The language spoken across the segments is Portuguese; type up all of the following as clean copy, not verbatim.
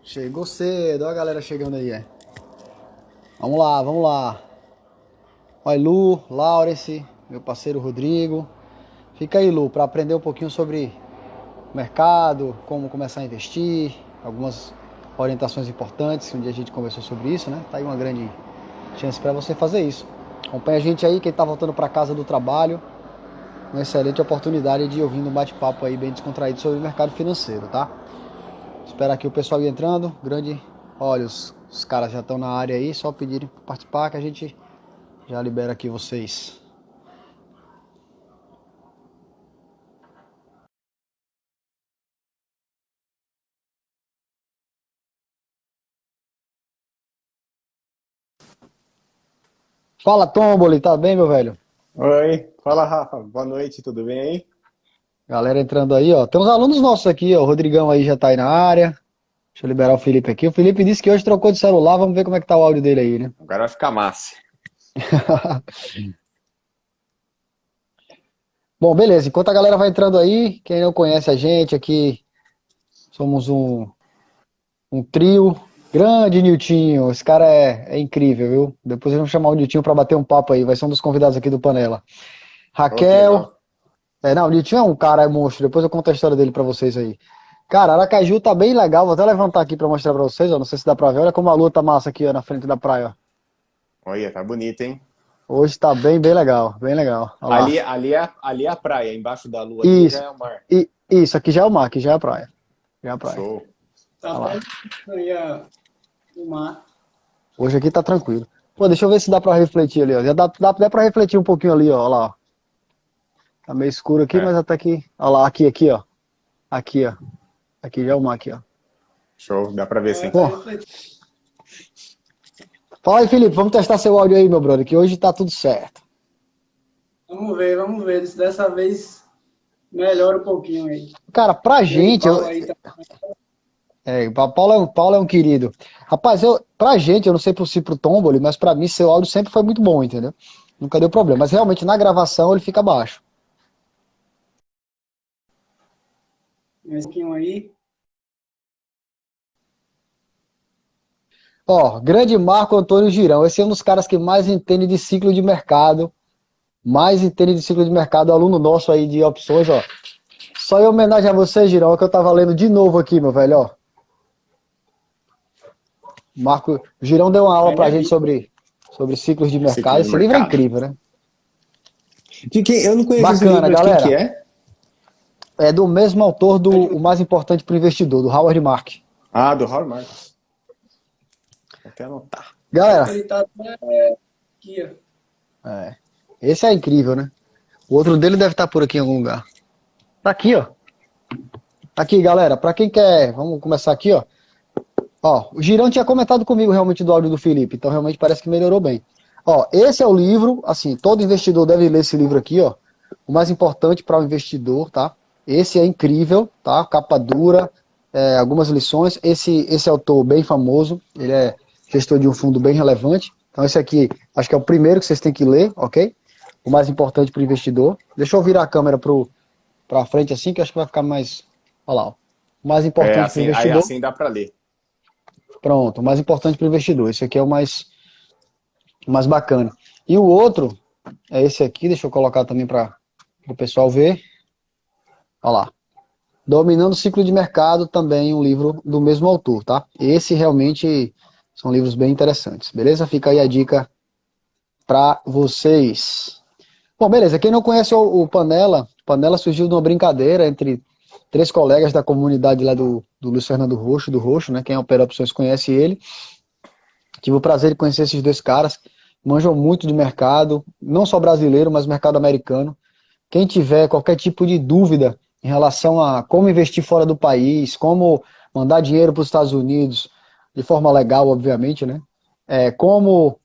Chegou cedo, olha a galera chegando aí, é. Vamos lá, vamos lá. Olha, Lu, Laurence, meu parceiro Rodrigo. Fica aí, Lu, para aprender um pouquinho sobre mercado, como começar a investir, algumas orientações importantes. Um dia a gente conversou sobre isso, né? Tá aí uma grande chance para você fazer isso. Acompanha a gente aí, quem tá voltando para casa do trabalho. Uma excelente oportunidade de ouvir um bate-papo aí bem descontraído sobre o mercado financeiro, tá? Espera aqui o pessoal ir entrando. Grande. Olha, os caras já estão na área aí, só pedirem para participar que a gente já libera aqui vocês. Fala, Tomboli, tá bem, meu velho? Oi, fala Rafa, boa noite, tudo bem aí? Galera entrando aí, ó. Tem uns alunos nossos aqui, ó. O Rodrigão aí já tá aí na área. Deixa eu liberar o Felipe aqui. O Felipe disse que hoje trocou de celular, vamos ver como é que tá o áudio dele aí, né? Agora vai ficar massa. Bom, beleza. Enquanto a galera vai entrando aí, quem não conhece a gente aqui, somos um trio. Grande Niltinho, esse cara é incrível, viu? Depois vamos chamar o Niltinho pra bater um papo aí, vai ser um dos convidados aqui do Panela. Oh, que Raquel, legal. não, o Niltinho é um cara, é monstro, depois eu conto a história dele pra vocês aí. Cara, Aracaju tá bem legal, vou até levantar aqui pra mostrar pra vocês, ó, não sei se dá pra ver, olha como a lua tá massa aqui, ó, na frente da praia, ó. Olha, tá bonito, hein? Hoje tá bem legal, olha lá. Ali é a praia, embaixo da lua ali já Isso, é o mar. isso, aqui já é o mar, aqui já é a praia, já é a praia, Show. Tá olha lá. perto aí o mar. Hoje aqui tá tranquilo. Pô, deixa eu ver se dá pra refletir ali, ó, já dá pra refletir um pouquinho ali, ó, olha lá, ó. Tá meio escuro aqui, É, mas até que. Olha lá, aqui, ó. Aqui, ó. Aqui já é o mar aqui, ó. show, dá pra ver sim. Tá Bom, refletindo. fala aí, Felipe. Vamos testar seu áudio aí, meu brother, que hoje tá tudo certo. Vamos ver, vamos ver. Se dessa vez melhora um pouquinho aí. Cara, pra E aí, gente, Paulo aí tá. o Paulo é um querido. Rapaz, pra gente, eu não sei se pro Tomboli, mas pra mim seu áudio sempre foi muito bom, entendeu? Nunca deu problema. Mas realmente na gravação ele fica baixo. Um pouquinho aí. Ó, grande Marco Antônio Girão. Esse é um dos caras que mais entende de ciclo de mercado. Mais entende de ciclo de mercado, aluno nosso aí de opções, ó. Só em homenagem a você, Girão, é que eu tava lendo de novo aqui, meu velho, ó. Marco, o Girão deu uma aula É pra minha gente Bíblia, sobre ciclos de ciclo mercado. de Esse livro é mercado. incrível, né? Eu não conheço esse Bacana, livro, de quem que galera. é? É do mesmo autor do O Mais Importante para o Investidor, do Howard Mark. Ah, do Howard Marks. Vou até anotar. Acho que Galera, ele tá até aqui, ó. esse é incrível, né? O outro dele deve estar por aqui em algum lugar. Tá aqui, ó. Tá aqui, galera. Pra quem quer, vamos começar aqui, ó. Ó, o Girão tinha comentado comigo realmente do áudio do Felipe, então realmente parece que melhorou bem. Ó, esse é o livro, assim, todo investidor deve ler esse livro aqui, ó. O mais importante para o investidor, tá? Esse é incrível, tá? Capa dura, algumas lições. Esse autor bem famoso, ele é gestor de um fundo bem relevante. Então esse aqui, acho que é o primeiro que vocês têm que ler, ok? O mais importante para o investidor. Deixa eu virar a câmera para frente assim, que acho que vai ficar mais. Olha lá, ó. O mais É, importante para o assim, aí investidor. assim dá pra ler. Pronto, o mais importante para o investidor. Esse aqui é o mais bacana. E o outro é esse aqui, deixa eu colocar também para o pessoal ver. Olha lá. Dominando o Ciclo de Mercado, também um livro do mesmo autor, tá? Esse realmente são livros bem interessantes, beleza? Fica aí a dica para vocês. Bom, beleza. Quem não conhece o Panela surgiu de uma brincadeira entre três colegas da comunidade lá do Luiz Fernando Roxo, do Roxo, né? Quem opera opções conhece ele. Tive o prazer de conhecer esses dois caras, manjam muito de mercado, não só brasileiro, mas mercado americano. Quem tiver qualquer tipo de dúvida em relação a como investir fora do país, como mandar dinheiro para os Estados Unidos, de forma legal, obviamente, né? Como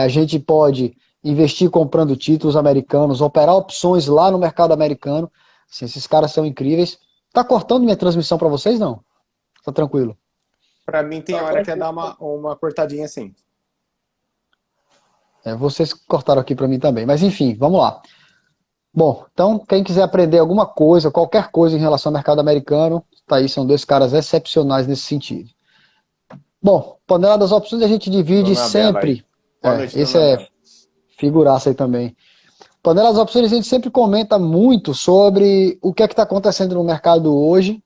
a gente pode investir comprando títulos americanos, operar opções lá no mercado americano. Assim, esses caras são incríveis. Tá cortando minha transmissão para vocês, não? Tá tranquilo. Pra mim tem Tá hora que é dar uma cortadinha assim. Vocês cortaram aqui para mim também. Mas enfim, vamos lá. Bom, então quem quiser aprender alguma coisa, qualquer coisa em relação ao mercado americano, tá aí, são dois caras excepcionais nesse sentido. Bom, panela das opções a gente divide Dona Bela aí. sempre. Boa noite, Esse Dona é Bela. figuraça aí também. Panela das opções a gente sempre comenta muito sobre o que é que está acontecendo no mercado hoje.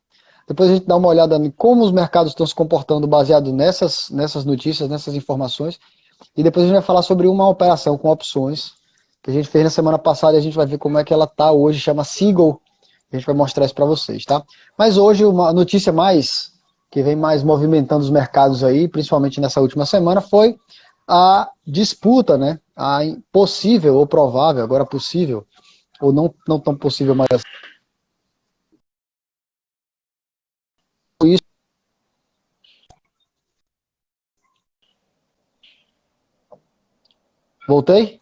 Depois a gente dá uma olhada em como os mercados estão se comportando baseado nessas notícias, nessas informações. E depois a gente vai falar sobre uma operação com opções que a gente fez na semana passada e a gente vai ver como é que ela está hoje, chama Seagull. A gente vai mostrar isso para vocês, tá? Mas hoje uma notícia mais que vem mais movimentando os mercados aí, principalmente nessa última semana, foi a disputa, né? A possível ou provável, agora possível, ou não tão possível, mas isso. Voltei?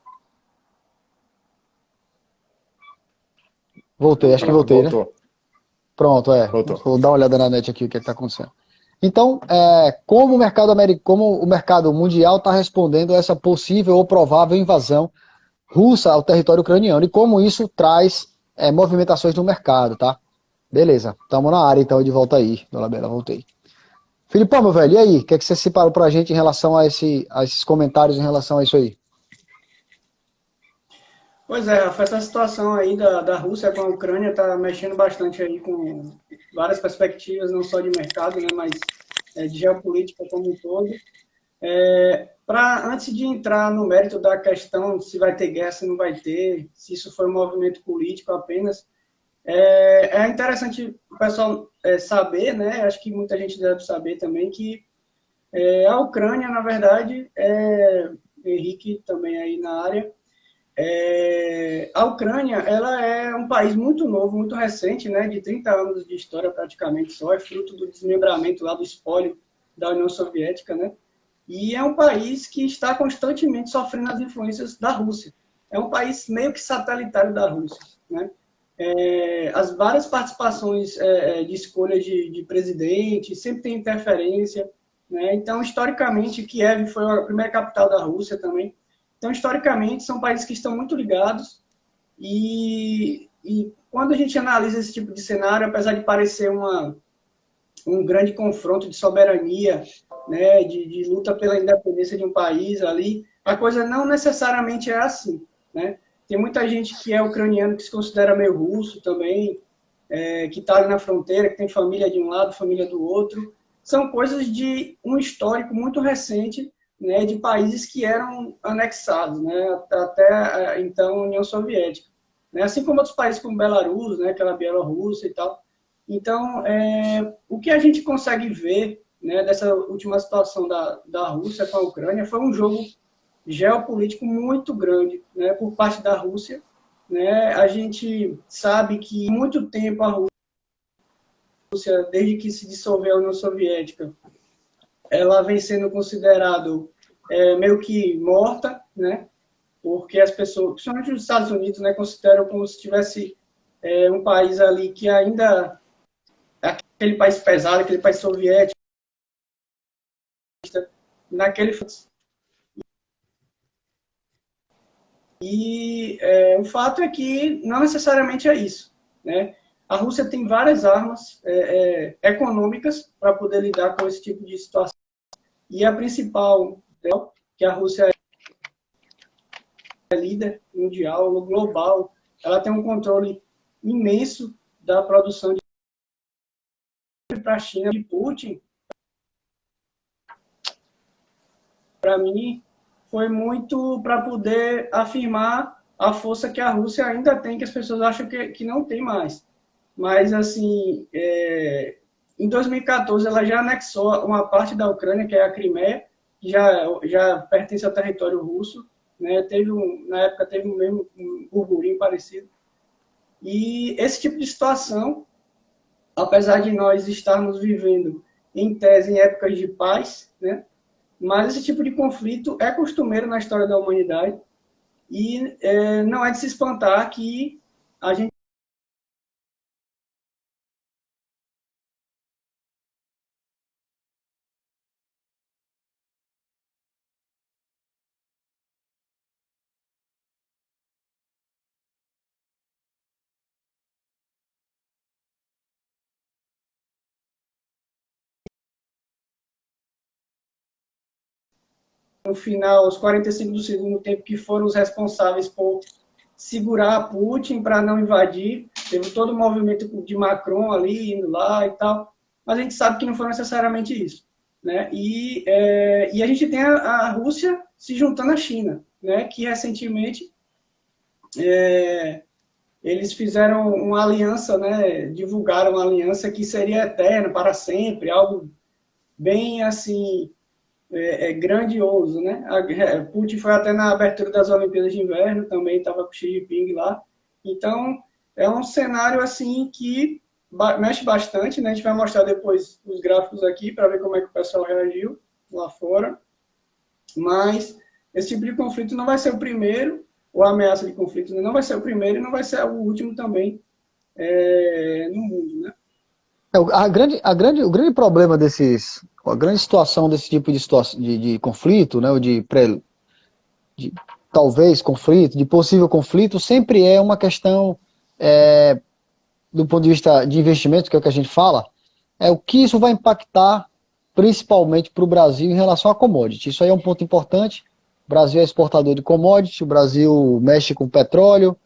Voltei, acho que voltei, né? Voltou, Pronto, voltou. vou dar uma olhada na net aqui o que está acontecendo. Então, como o mercado como o mercado mundial está respondendo a essa possível ou provável invasão russa ao território ucraniano e como isso traz movimentações no mercado, tá? Beleza, estamos na área então de volta aí, Dona Bela, voltei. Filipão, meu velho, e aí? O que é que você separou pra gente em relação a esses comentários em relação a isso aí? Pois é, Rafa, essa situação aí da Rússia com a Ucrânia está mexendo bastante aí com várias perspectivas, não só de mercado, né, mas de geopolítica como um todo. Antes de entrar no mérito da questão se vai ter guerra, se não vai ter, se isso foi um movimento político apenas, é interessante o pessoal saber, né? Acho que muita gente deve saber também que a Ucrânia, na verdade, Henrique também aí na área, a Ucrânia, ela é um país muito novo, muito recente, né? De 30 anos de história praticamente só, é fruto do desmembramento lá do espólio da União Soviética, né? E é um país que está constantemente sofrendo as influências da Rússia. É um país meio que satelitário da Rússia, né? As várias participações de escolha de presidente sempre tem interferência, né? Então, historicamente, Kiev foi a primeira capital da Rússia também. Então, historicamente, são países que estão muito ligados e quando a gente analisa esse tipo de cenário, apesar de parecer um grande confronto de soberania, né, de luta pela independência de um país ali, a coisa não necessariamente é assim, né? Tem muita gente que é ucraniano que se considera meio russo também, que está ali na fronteira, que tem família de um lado, família do outro. São coisas de um histórico muito recente, né, de países que eram anexados, né, até então a União Soviética. Né, assim como outros países como Belarus, né, aquela Bielorrússia e tal. Então, o que a gente consegue ver, né, dessa última situação da Rússia com a Ucrânia foi um jogo geopolítico muito grande, né, por parte da Rússia. Né? A gente sabe que há muito tempo a Rússia, desde que se dissolveu a União Soviética, ela vem sendo considerado meio que morta, né? Porque as pessoas, principalmente os Estados Unidos, né, consideram como se tivesse um país ali que ainda aquele país pesado, aquele país soviético, naquele. E o fato é que não necessariamente é isso. Né? A Rússia tem várias armas econômicas para poder lidar com esse tipo de situação. E a principal, que a Rússia é líder mundial, global, ela tem um controle imenso da produção de para a China, de Putin, para mim, foi muito para poder afirmar a força que a Rússia ainda tem, que as pessoas acham que não tem mais. Mas, assim, em 2014, ela já anexou uma parte da Ucrânia, que é a Crimeia, que já pertence ao território russo. Né? Na época, teve mesmo um burburinho parecido. E esse tipo de situação, apesar de nós estarmos vivendo, em tese, em épocas de paz, né? Mas esse tipo de conflito é costumeiro na história da humanidade e não é de se espantar que a gente no final, aos 45 do segundo tempo, que foram os responsáveis por segurar Putin para não invadir. Teve todo o movimento de Macron ali, indo lá e tal, mas a gente sabe que não foi necessariamente isso. Né? E a gente tem a Rússia se juntando à China, né? Que recentemente eles fizeram uma aliança, né? Divulgaram uma aliança que seria eterna, para sempre, algo bem assim grandioso, né? Putin foi até na abertura das Olimpíadas de Inverno, também estava com o Xi Jinping lá. Então, é um cenário assim que mexe bastante, né? A gente vai mostrar depois os gráficos aqui para ver como é que o pessoal reagiu lá fora. Mas esse tipo de conflito não vai ser o primeiro, ou a ameaça de conflito não vai ser o primeiro e não vai ser o último também no mundo, né? O grande problema a grande situação desse tipo de conflito, né, ou de talvez conflito, de possível conflito, sempre é uma questão, do ponto de vista de investimento, que é o que a gente fala, é o que isso vai impactar principalmente para o Brasil em relação a commodity. Isso aí é um ponto importante. O Brasil é exportador de commodity, o Brasil mexe com petróleo,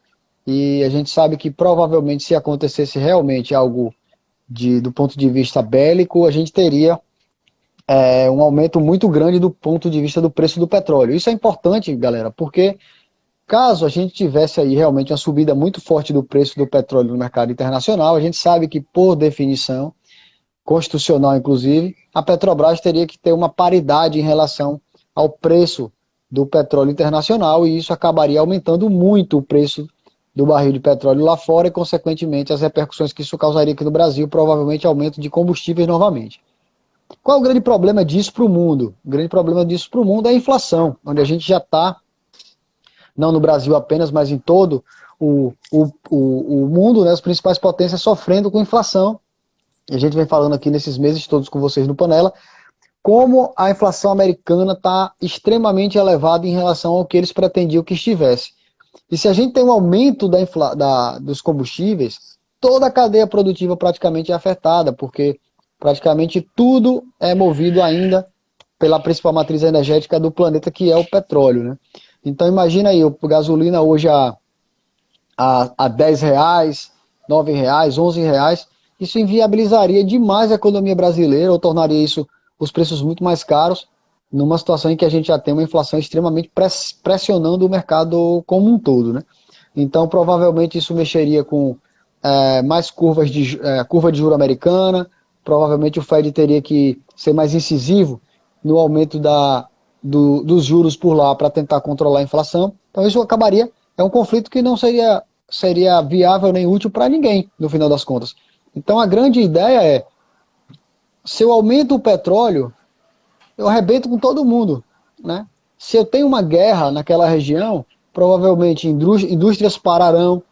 e a gente sabe que provavelmente se acontecesse realmente algo do ponto de vista bélico, a gente teria um aumento muito grande do ponto de vista do preço do petróleo. Isso é importante, galera, porque caso a gente tivesse aí realmente uma subida muito forte do preço do petróleo no mercado internacional, a gente sabe que, por definição, constitucional inclusive, a Petrobras teria que ter uma paridade em relação ao preço do petróleo internacional, e isso acabaria aumentando muito o preço do barril de petróleo lá fora e, consequentemente, as repercussões que isso causaria aqui no Brasil, provavelmente aumento de combustíveis novamente. Qual é o grande problema disso para o mundo? O grande problema disso para o mundo é a inflação, onde a gente já está, não no Brasil apenas, mas em todo o mundo, né, as principais potências sofrendo com inflação. E a gente vem falando aqui nesses meses todos com vocês no Panela, como a inflação americana está extremamente elevada em relação ao que eles pretendiam que estivesse. E se a gente tem um aumento dos combustíveis, toda a cadeia produtiva praticamente é afetada, porque praticamente tudo é movido ainda pela principal matriz energética do planeta, que é o petróleo, né? Então imagina aí, a gasolina hoje a R$10, R$9, R$11, isso inviabilizaria demais a economia brasileira, ou tornaria os preços muito mais caros, numa situação em que a gente já tem uma inflação extremamente pressionando o mercado como um todo, né? Então, provavelmente isso mexeria com mais curva de juro americana, provavelmente o Fed teria que ser mais incisivo no aumento dos juros por lá para tentar controlar a inflação. Então isso é um conflito que não seria viável nem útil para ninguém, no final das contas. Então a grande ideia é, se eu aumento o petróleo, eu arrebento com todo mundo, né? Se eu tenho uma guerra naquela região, provavelmente indústrias pararão,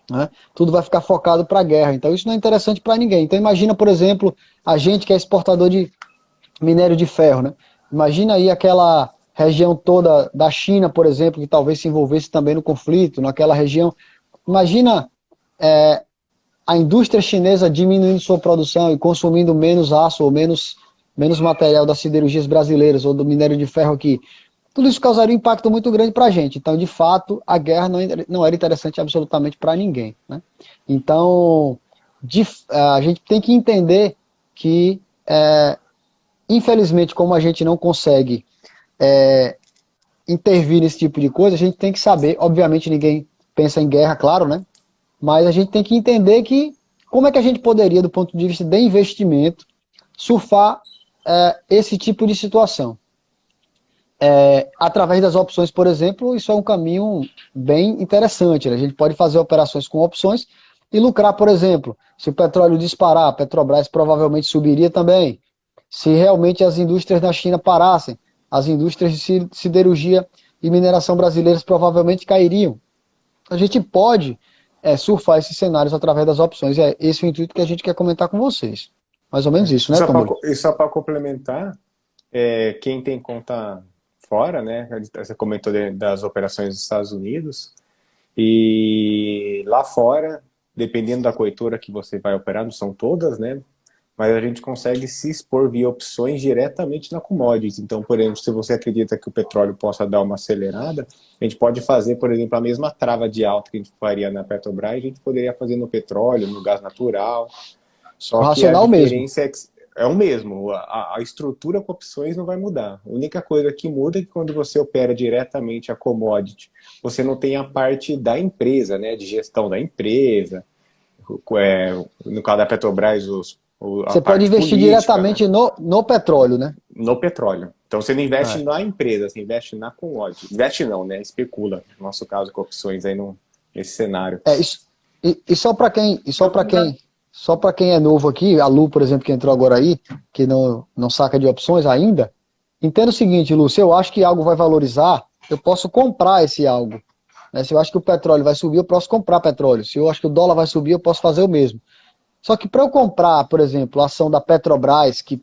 né? Tudo vai ficar focado para a guerra. Então isso não é interessante para ninguém. Então imagina, por exemplo, a gente que é exportador de minério de ferro, né? Imagina aí aquela região toda da China, por exemplo, que talvez se envolvesse também no conflito, naquela região. Imagina a indústria chinesa diminuindo sua produção e consumindo menos aço ou menos material das siderurgias brasileiras ou do minério de ferro aqui. Tudo isso causaria um impacto muito grande para a gente. Então, de fato, a guerra não era interessante absolutamente para ninguém, né? Então, a gente tem que entender que, infelizmente, como a gente não consegue intervir nesse tipo de coisa, a gente tem que saber, obviamente ninguém pensa em guerra, claro, né? Mas a gente tem que entender que como é que a gente poderia, do ponto de vista de investimento, surfar esse tipo de situação. Através das opções, por exemplo, isso é um caminho bem interessante, né? A gente pode fazer operações com opções e lucrar, por exemplo, se o petróleo disparar, a Petrobras provavelmente subiria também. Se realmente as indústrias da China parassem, as indústrias de siderurgia e mineração brasileiras provavelmente cairiam. A gente pode surfar esses cenários através das opções. É esse o intuito que a gente quer comentar com vocês. Mais ou menos isso, né, Tomboli? E só para complementar, quem tem conta fora, né? Você comentou das operações dos Estados Unidos, e lá fora, dependendo da corretora que você vai operar, não são todas, né? mas a gente consegue se expor via opções diretamente na commodity. Então, por exemplo, se você acredita que o petróleo possa dar uma acelerada, a gente pode fazer, por exemplo, a mesma trava de alta que a gente faria na Petrobras, a gente poderia fazer no petróleo, no gás natural. O Só que a racional mesmo. diferença é o mesmo, a estrutura com opções não vai mudar. A única coisa que muda é que quando você opera diretamente a commodity, você não tem a parte da empresa, né, de gestão da empresa. No caso da Petrobras, a Você pode parte investir política, né, diretamente no petróleo, né? no petróleo. Então você não investe É. na empresa, você investe na commodity. Investe não, né? Especula. No nosso caso, com opções aí nesse cenário. E só para quem é novo aqui, a Lu, por exemplo, que entrou agora aí, que não saca de opções ainda, entenda o seguinte, Lu, se eu acho que algo vai valorizar, eu posso comprar esse algo. Né? Se eu acho que o petróleo vai subir, eu posso comprar petróleo. Se eu acho que o dólar vai subir, eu posso fazer o mesmo. Só que para eu comprar, por exemplo, a ação da Petrobras, que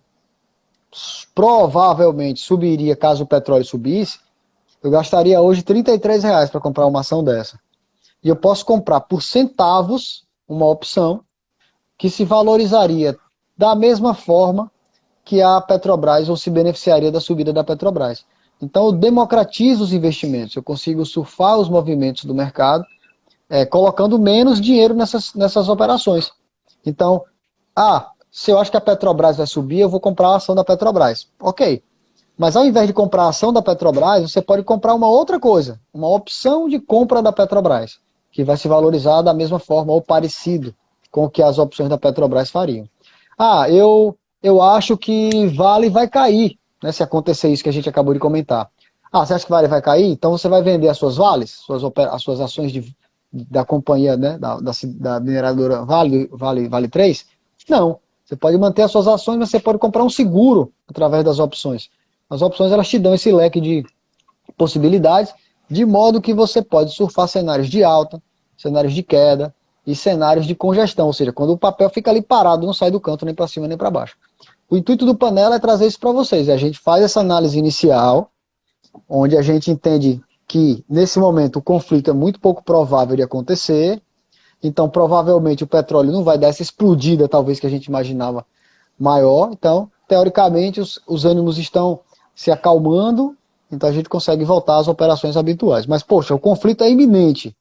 provavelmente subiria caso o petróleo subisse, eu gastaria hoje R$ 33 para comprar uma ação dessa. E eu posso comprar por centavos uma opção que se valorizaria da mesma forma que a Petrobras ou se beneficiaria da subida da Petrobras. Então eu democratizo os investimentos, eu consigo surfar os movimentos do mercado, colocando menos dinheiro nessas operações. Então, se eu acho que a Petrobras vai subir, eu vou comprar a ação da Petrobras. Ok. Mas ao invés de comprar a ação da Petrobras, você pode comprar uma outra coisa, uma opção de compra da Petrobras, que vai se valorizar da mesma forma ou parecido com o que as opções da Petrobras fariam. Eu acho que Vale vai cair, né, se acontecer isso que a gente acabou de comentar. Você acha que Vale vai cair? Então você vai vender as suas Vales, as suas ações da companhia, né, da mineradora Vale 3? Não. Você pode manter as suas ações, mas você pode comprar um seguro através das opções. As opções elas te dão esse leque de possibilidades, de modo que você pode surfar cenários de alta, cenários de queda e cenários de congestão, ou seja, quando o papel fica ali parado, não sai do canto nem para cima nem para baixo. O intuito do Panela é trazer isso para vocês. A gente faz essa análise inicial, onde a gente entende que, nesse momento, o conflito é muito pouco provável de acontecer, então provavelmente o petróleo não vai dar essa explodida, talvez, que a gente imaginava maior. Então, teoricamente, os ânimos estão se acalmando, então a gente consegue voltar às operações habituais. Mas, poxa, o conflito é iminente.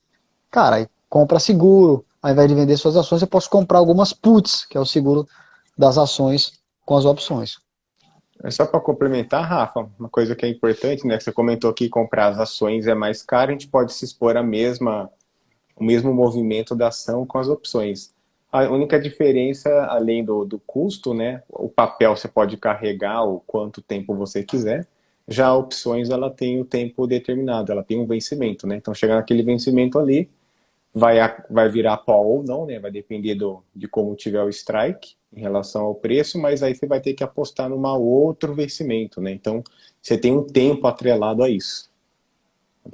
Cara, compra seguro, ao invés de vender suas ações, eu posso comprar algumas puts, que é o seguro das ações com as opções. Só para complementar, Rafa, uma coisa que é importante, né? Que você comentou que comprar as ações é mais caro, a gente pode se expor o mesmo movimento da ação com as opções. A única diferença, além do custo, né? O papel você pode carregar o quanto tempo você quiser. Já a opções, ela tem o tempo determinado, ela tem um vencimento, né? Então, chegando naquele vencimento ali, vai virar pó ou não, né? Vai depender de como tiver o strike em relação ao preço, mas aí você vai ter que apostar numa outro vencimento, né? Então, você tem um tempo atrelado a isso.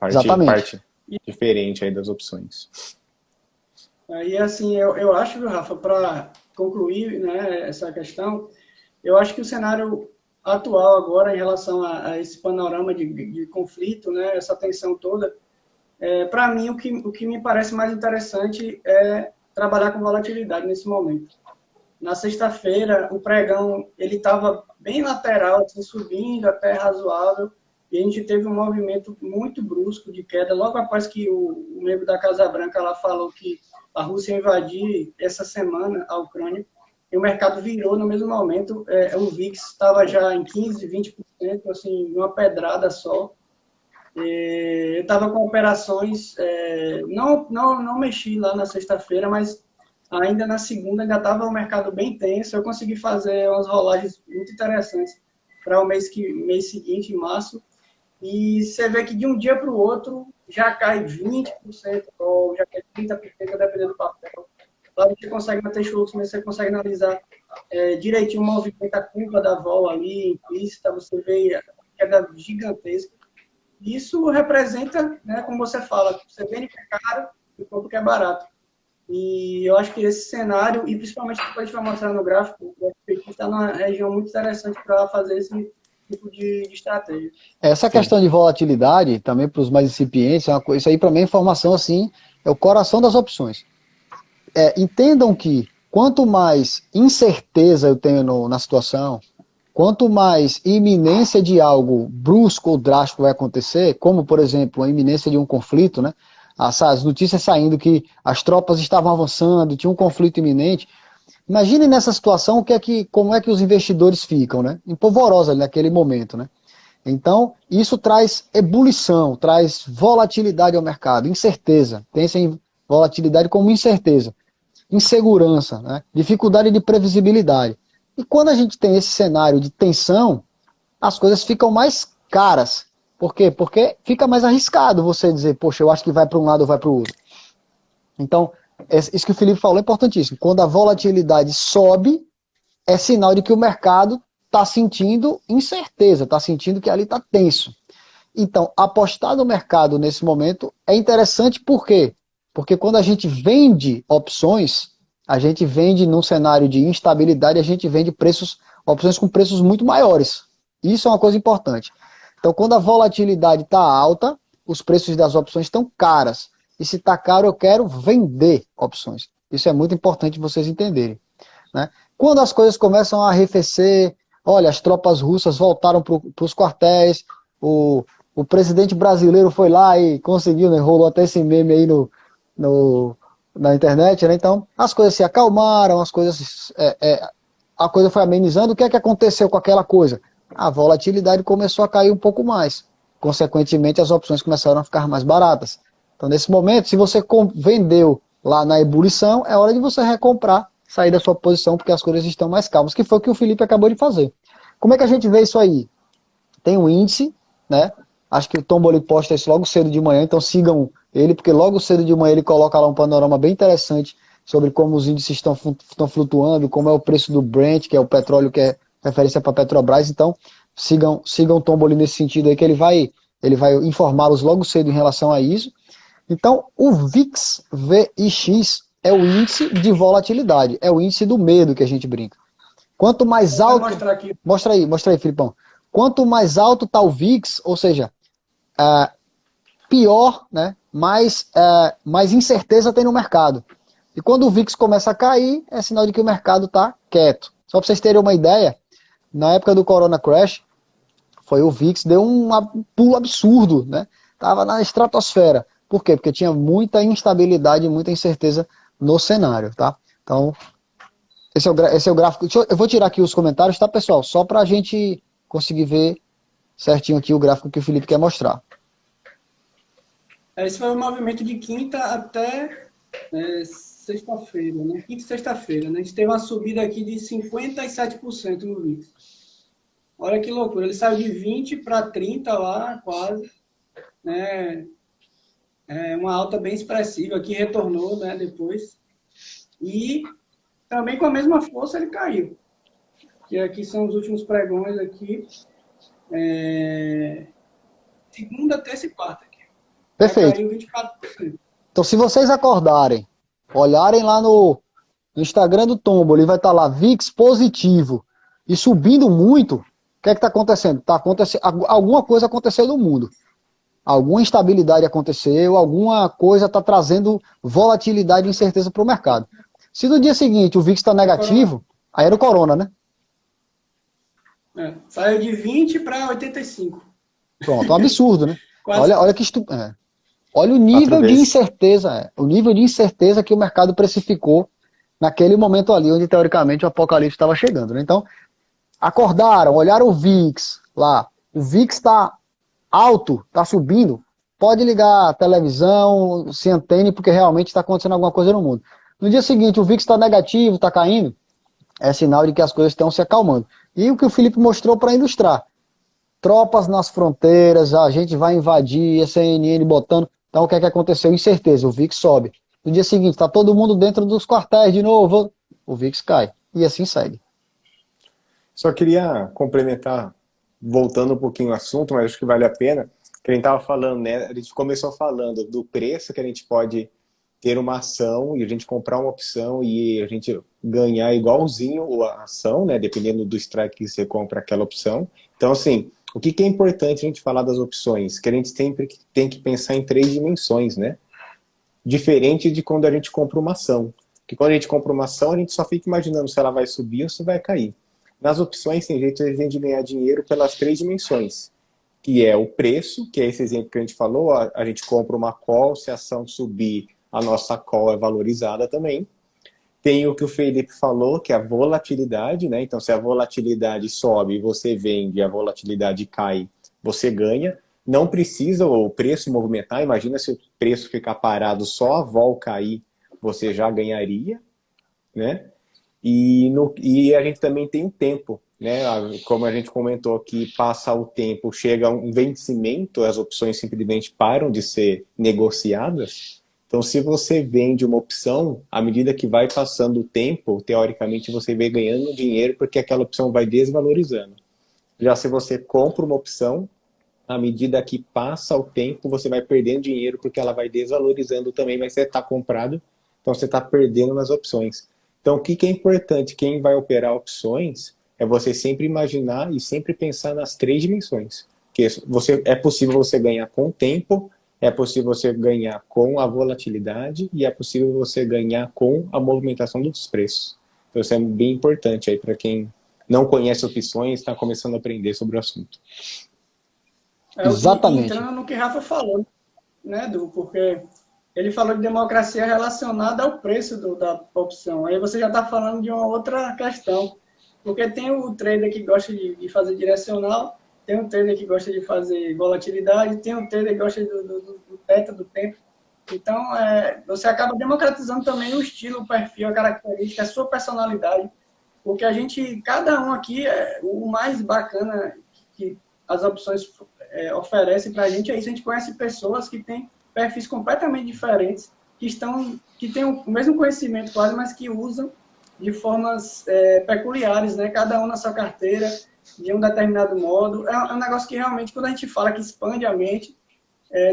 Exatamente. Parte diferente aí das opções. Aí, assim, eu acho, Rafa, para concluir, né, essa questão, eu acho que o cenário atual agora em relação a esse panorama de conflito, né, essa tensão toda, para mim o que me parece mais interessante é trabalhar com volatilidade nesse momento. Na sexta-feira, o pregão ele estava bem lateral, assim, subindo até razoável, e a gente teve um movimento muito brusco de queda, logo após que o membro da Casa Branca lá falou que a Rússia ia invadir essa semana a Ucrânia, e o mercado virou no mesmo momento, o VIX estava já em 15%, 20%, assim, numa pedrada só. Eu estava com operações, não mexi lá na sexta-feira, mas ainda na segunda ainda estava o mercado bem tenso, eu consegui fazer umas rolagens muito interessantes para o mês seguinte, em março, e você vê que de um dia para o outro já cai 20%, ou já cai 30%, dependendo do papel. Lá você consegue manter fluxo, mas você consegue analisar direitinho o movimento, a curva da vol ali, implícita, você vê a queda gigantesca. Isso representa, né, como você fala, você vende que é caro e compra que é barato. E eu acho que esse cenário, e principalmente depois a gente vai mostrar no gráfico, o FPX está numa região muito interessante para fazer esse tipo de estratégia. Essa questão de volatilidade, também para os mais incipientes, isso aí para mim é informação assim, é o coração das opções. Entendam que quanto mais incerteza eu tenho na situação, quanto mais iminência de algo brusco ou drástico vai acontecer, como, por exemplo, a iminência de um conflito, né? As notícias saindo que as tropas estavam avançando, tinha um conflito iminente. Imagine nessa situação como é que os investidores ficam, né? Empolvorosa naquele momento, né? Então, isso traz ebulição, traz volatilidade ao mercado, incerteza. Pensa em volatilidade como incerteza, insegurança, né? Dificuldade de previsibilidade. E quando a gente tem esse cenário de tensão, as coisas ficam mais caras. Por quê? Porque fica mais arriscado você dizer, poxa, eu acho que vai para um lado ou vai para o outro. Então, isso que o Felipe falou é importantíssimo. Quando a volatilidade sobe, é sinal de que o mercado está sentindo incerteza, está sentindo que ali está tenso. Então, apostar no mercado nesse momento é interessante por quê? Porque quando a gente vende opções, a gente vende num cenário de instabilidade, a gente vende opções com preços muito maiores. Isso é uma coisa importante. Então, quando a volatilidade está alta, os preços das opções estão caras. E se está caro, eu quero vender opções. Isso é muito importante vocês entenderem, né? Quando as coisas começam a arrefecer, olha, as tropas russas voltaram para os quartéis, o presidente brasileiro foi lá e conseguiu, né, rolou até esse meme aí na internet, né? Então, as coisas se acalmaram, a coisa foi amenizando. O que é que aconteceu com aquela coisa? A volatilidade começou a cair um pouco mais. Consequentemente, as opções começaram a ficar mais baratas. Então, nesse momento, se você vendeu lá na ebulição, é hora de você recomprar, sair da sua posição, porque as coisas estão mais calmas, que foi o que o Felipe acabou de fazer. Como é que a gente vê isso aí? Tem um índice, né? Acho que o Tomboli posta isso logo cedo de manhã, então sigam ele, porque logo cedo de manhã ele coloca lá um panorama bem interessante sobre como os índices estão flutuando, como é o preço do Brent, que é o petróleo que é referência para a Petrobras. Então, sigam o Tomboli nesse sentido aí, que ele vai informá-los logo cedo em relação a isso. Então, o VIX é o índice de volatilidade, é o índice do medo que a gente brinca. Quanto mais alto... Mostra aí, Filipão. Quanto mais alto está o VIX, ou seja, pior, né, mais incerteza tem no mercado. E quando o VIX começa a cair, é sinal de que o mercado está quieto. Só para vocês terem uma ideia, na época do Corona Crash, o VIX deu um pulo absurdo, né? Estava na estratosfera. Por quê? Porque tinha muita instabilidade, muita incerteza no cenário, tá? Então, esse é o gráfico. Eu vou tirar aqui os comentários, tá, pessoal? Só para a gente conseguir ver certinho aqui o gráfico que o Felipe quer mostrar. Esse foi o movimento de quinta até sexta-feira, né? Quinta e sexta-feira, né? A gente teve uma subida aqui de 57% no VIX. Olha que loucura. Ele saiu de 20 para 30 lá, quase, né? Uma alta bem expressiva, que retornou, né, depois. E também com a mesma força ele caiu. Que aqui são os últimos pregões aqui. Segunda, terça e quarta. Aqui. Perfeito. Caiu 24%. Então, se vocês acordarem, olharem lá no Instagram do Tomboli, vai estar lá VIX positivo e subindo muito, o que é que está acontecendo? Alguma coisa aconteceu no mundo. Alguma instabilidade aconteceu, alguma coisa está trazendo volatilidade e incerteza para o mercado. Se no dia seguinte o VIX está negativo, aí era o Corona, né? Saiu de 20 para 85. Pronto, um absurdo, né? Olha Olha o nível de incerteza, o nível de incerteza que o mercado precificou naquele momento ali, onde teoricamente o apocalipse estava chegando, né? Então, acordaram, olharam o VIX lá, o VIX está alto, está subindo, pode ligar a televisão, se antene, porque realmente está acontecendo alguma coisa no mundo. No dia seguinte, o VIX está negativo, está caindo, é sinal de que as coisas estão se acalmando. E o que o Felipe mostrou para ilustrar, tropas nas fronteiras, a gente vai invadir, a CNN botando, então o que é que aconteceu? Incerteza, o VIX sobe. No dia seguinte, está todo mundo dentro dos quartéis de novo, o VIX cai, e assim segue. Só queria complementar, voltando um pouquinho ao assunto, mas acho que vale a pena, que a gente estava falando, né? A gente começou falando do preço que a gente pode ter uma ação e a gente comprar uma opção e a gente ganhar igualzinho a ação, né? Dependendo do strike que você compra aquela opção. Então, assim, o que é importante a gente falar das opções? Que a gente sempre tem que pensar em 3 dimensões, né? Diferente de quando a gente compra uma ação. Porque quando a gente compra uma ação, a gente só fica imaginando se ela vai subir ou se vai cair. Nas opções, tem jeito de ganhar dinheiro pelas 3 dimensões, que é o preço, que é esse exemplo que a gente falou, a gente compra uma call, se a ação subir, a nossa call é valorizada também. Tem o que o Felipe falou, que é a volatilidade, né? Então, se a volatilidade sobe, você vende, a volatilidade cai, você ganha. Não precisa o preço movimentar, imagina se o preço ficar parado, só a vol cair, você já ganharia, né? E a gente também tem o tempo, né? Como a gente comentou aqui, passa o tempo, chega um vencimento, as opções simplesmente param de ser negociadas. Então, se você vende uma opção, à medida que vai passando o tempo, teoricamente você vai ganhando dinheiro porque aquela opção vai desvalorizando. Já se você compra uma opção, à medida que passa o tempo, você vai perdendo dinheiro porque ela vai desvalorizando também, mas você está comprado, então você está perdendo nas opções. Então, o que é importante? Quem vai operar opções é você sempre imaginar e sempre pensar nas 3 dimensões. Que é possível você ganhar com o tempo, é possível você ganhar com a volatilidade e é possível você ganhar com a movimentação dos preços. Então, isso é bem importante aí para quem não conhece opções e está começando a aprender sobre o assunto. Exatamente. Entrando no que Rafa falou, né, Du? Porque ele falou de democracia relacionada ao preço da opção. Aí você já está falando de uma outra questão. Porque tem o trader que gosta de fazer direcional, tem um trader que gosta de fazer volatilidade, tem um trader que gosta do beta, do tempo. Então, você acaba democratizando também o estilo, o perfil, a característica, a sua personalidade. Porque cada um aqui, o mais bacana que as opções oferecem para a gente é isso. A gente conhece pessoas que têm perfis completamente diferentes, que têm o mesmo conhecimento quase, mas que usam de formas peculiares, né? Cada um na sua carteira, de um determinado modo. É um negócio que realmente, quando a gente fala que expande a mente,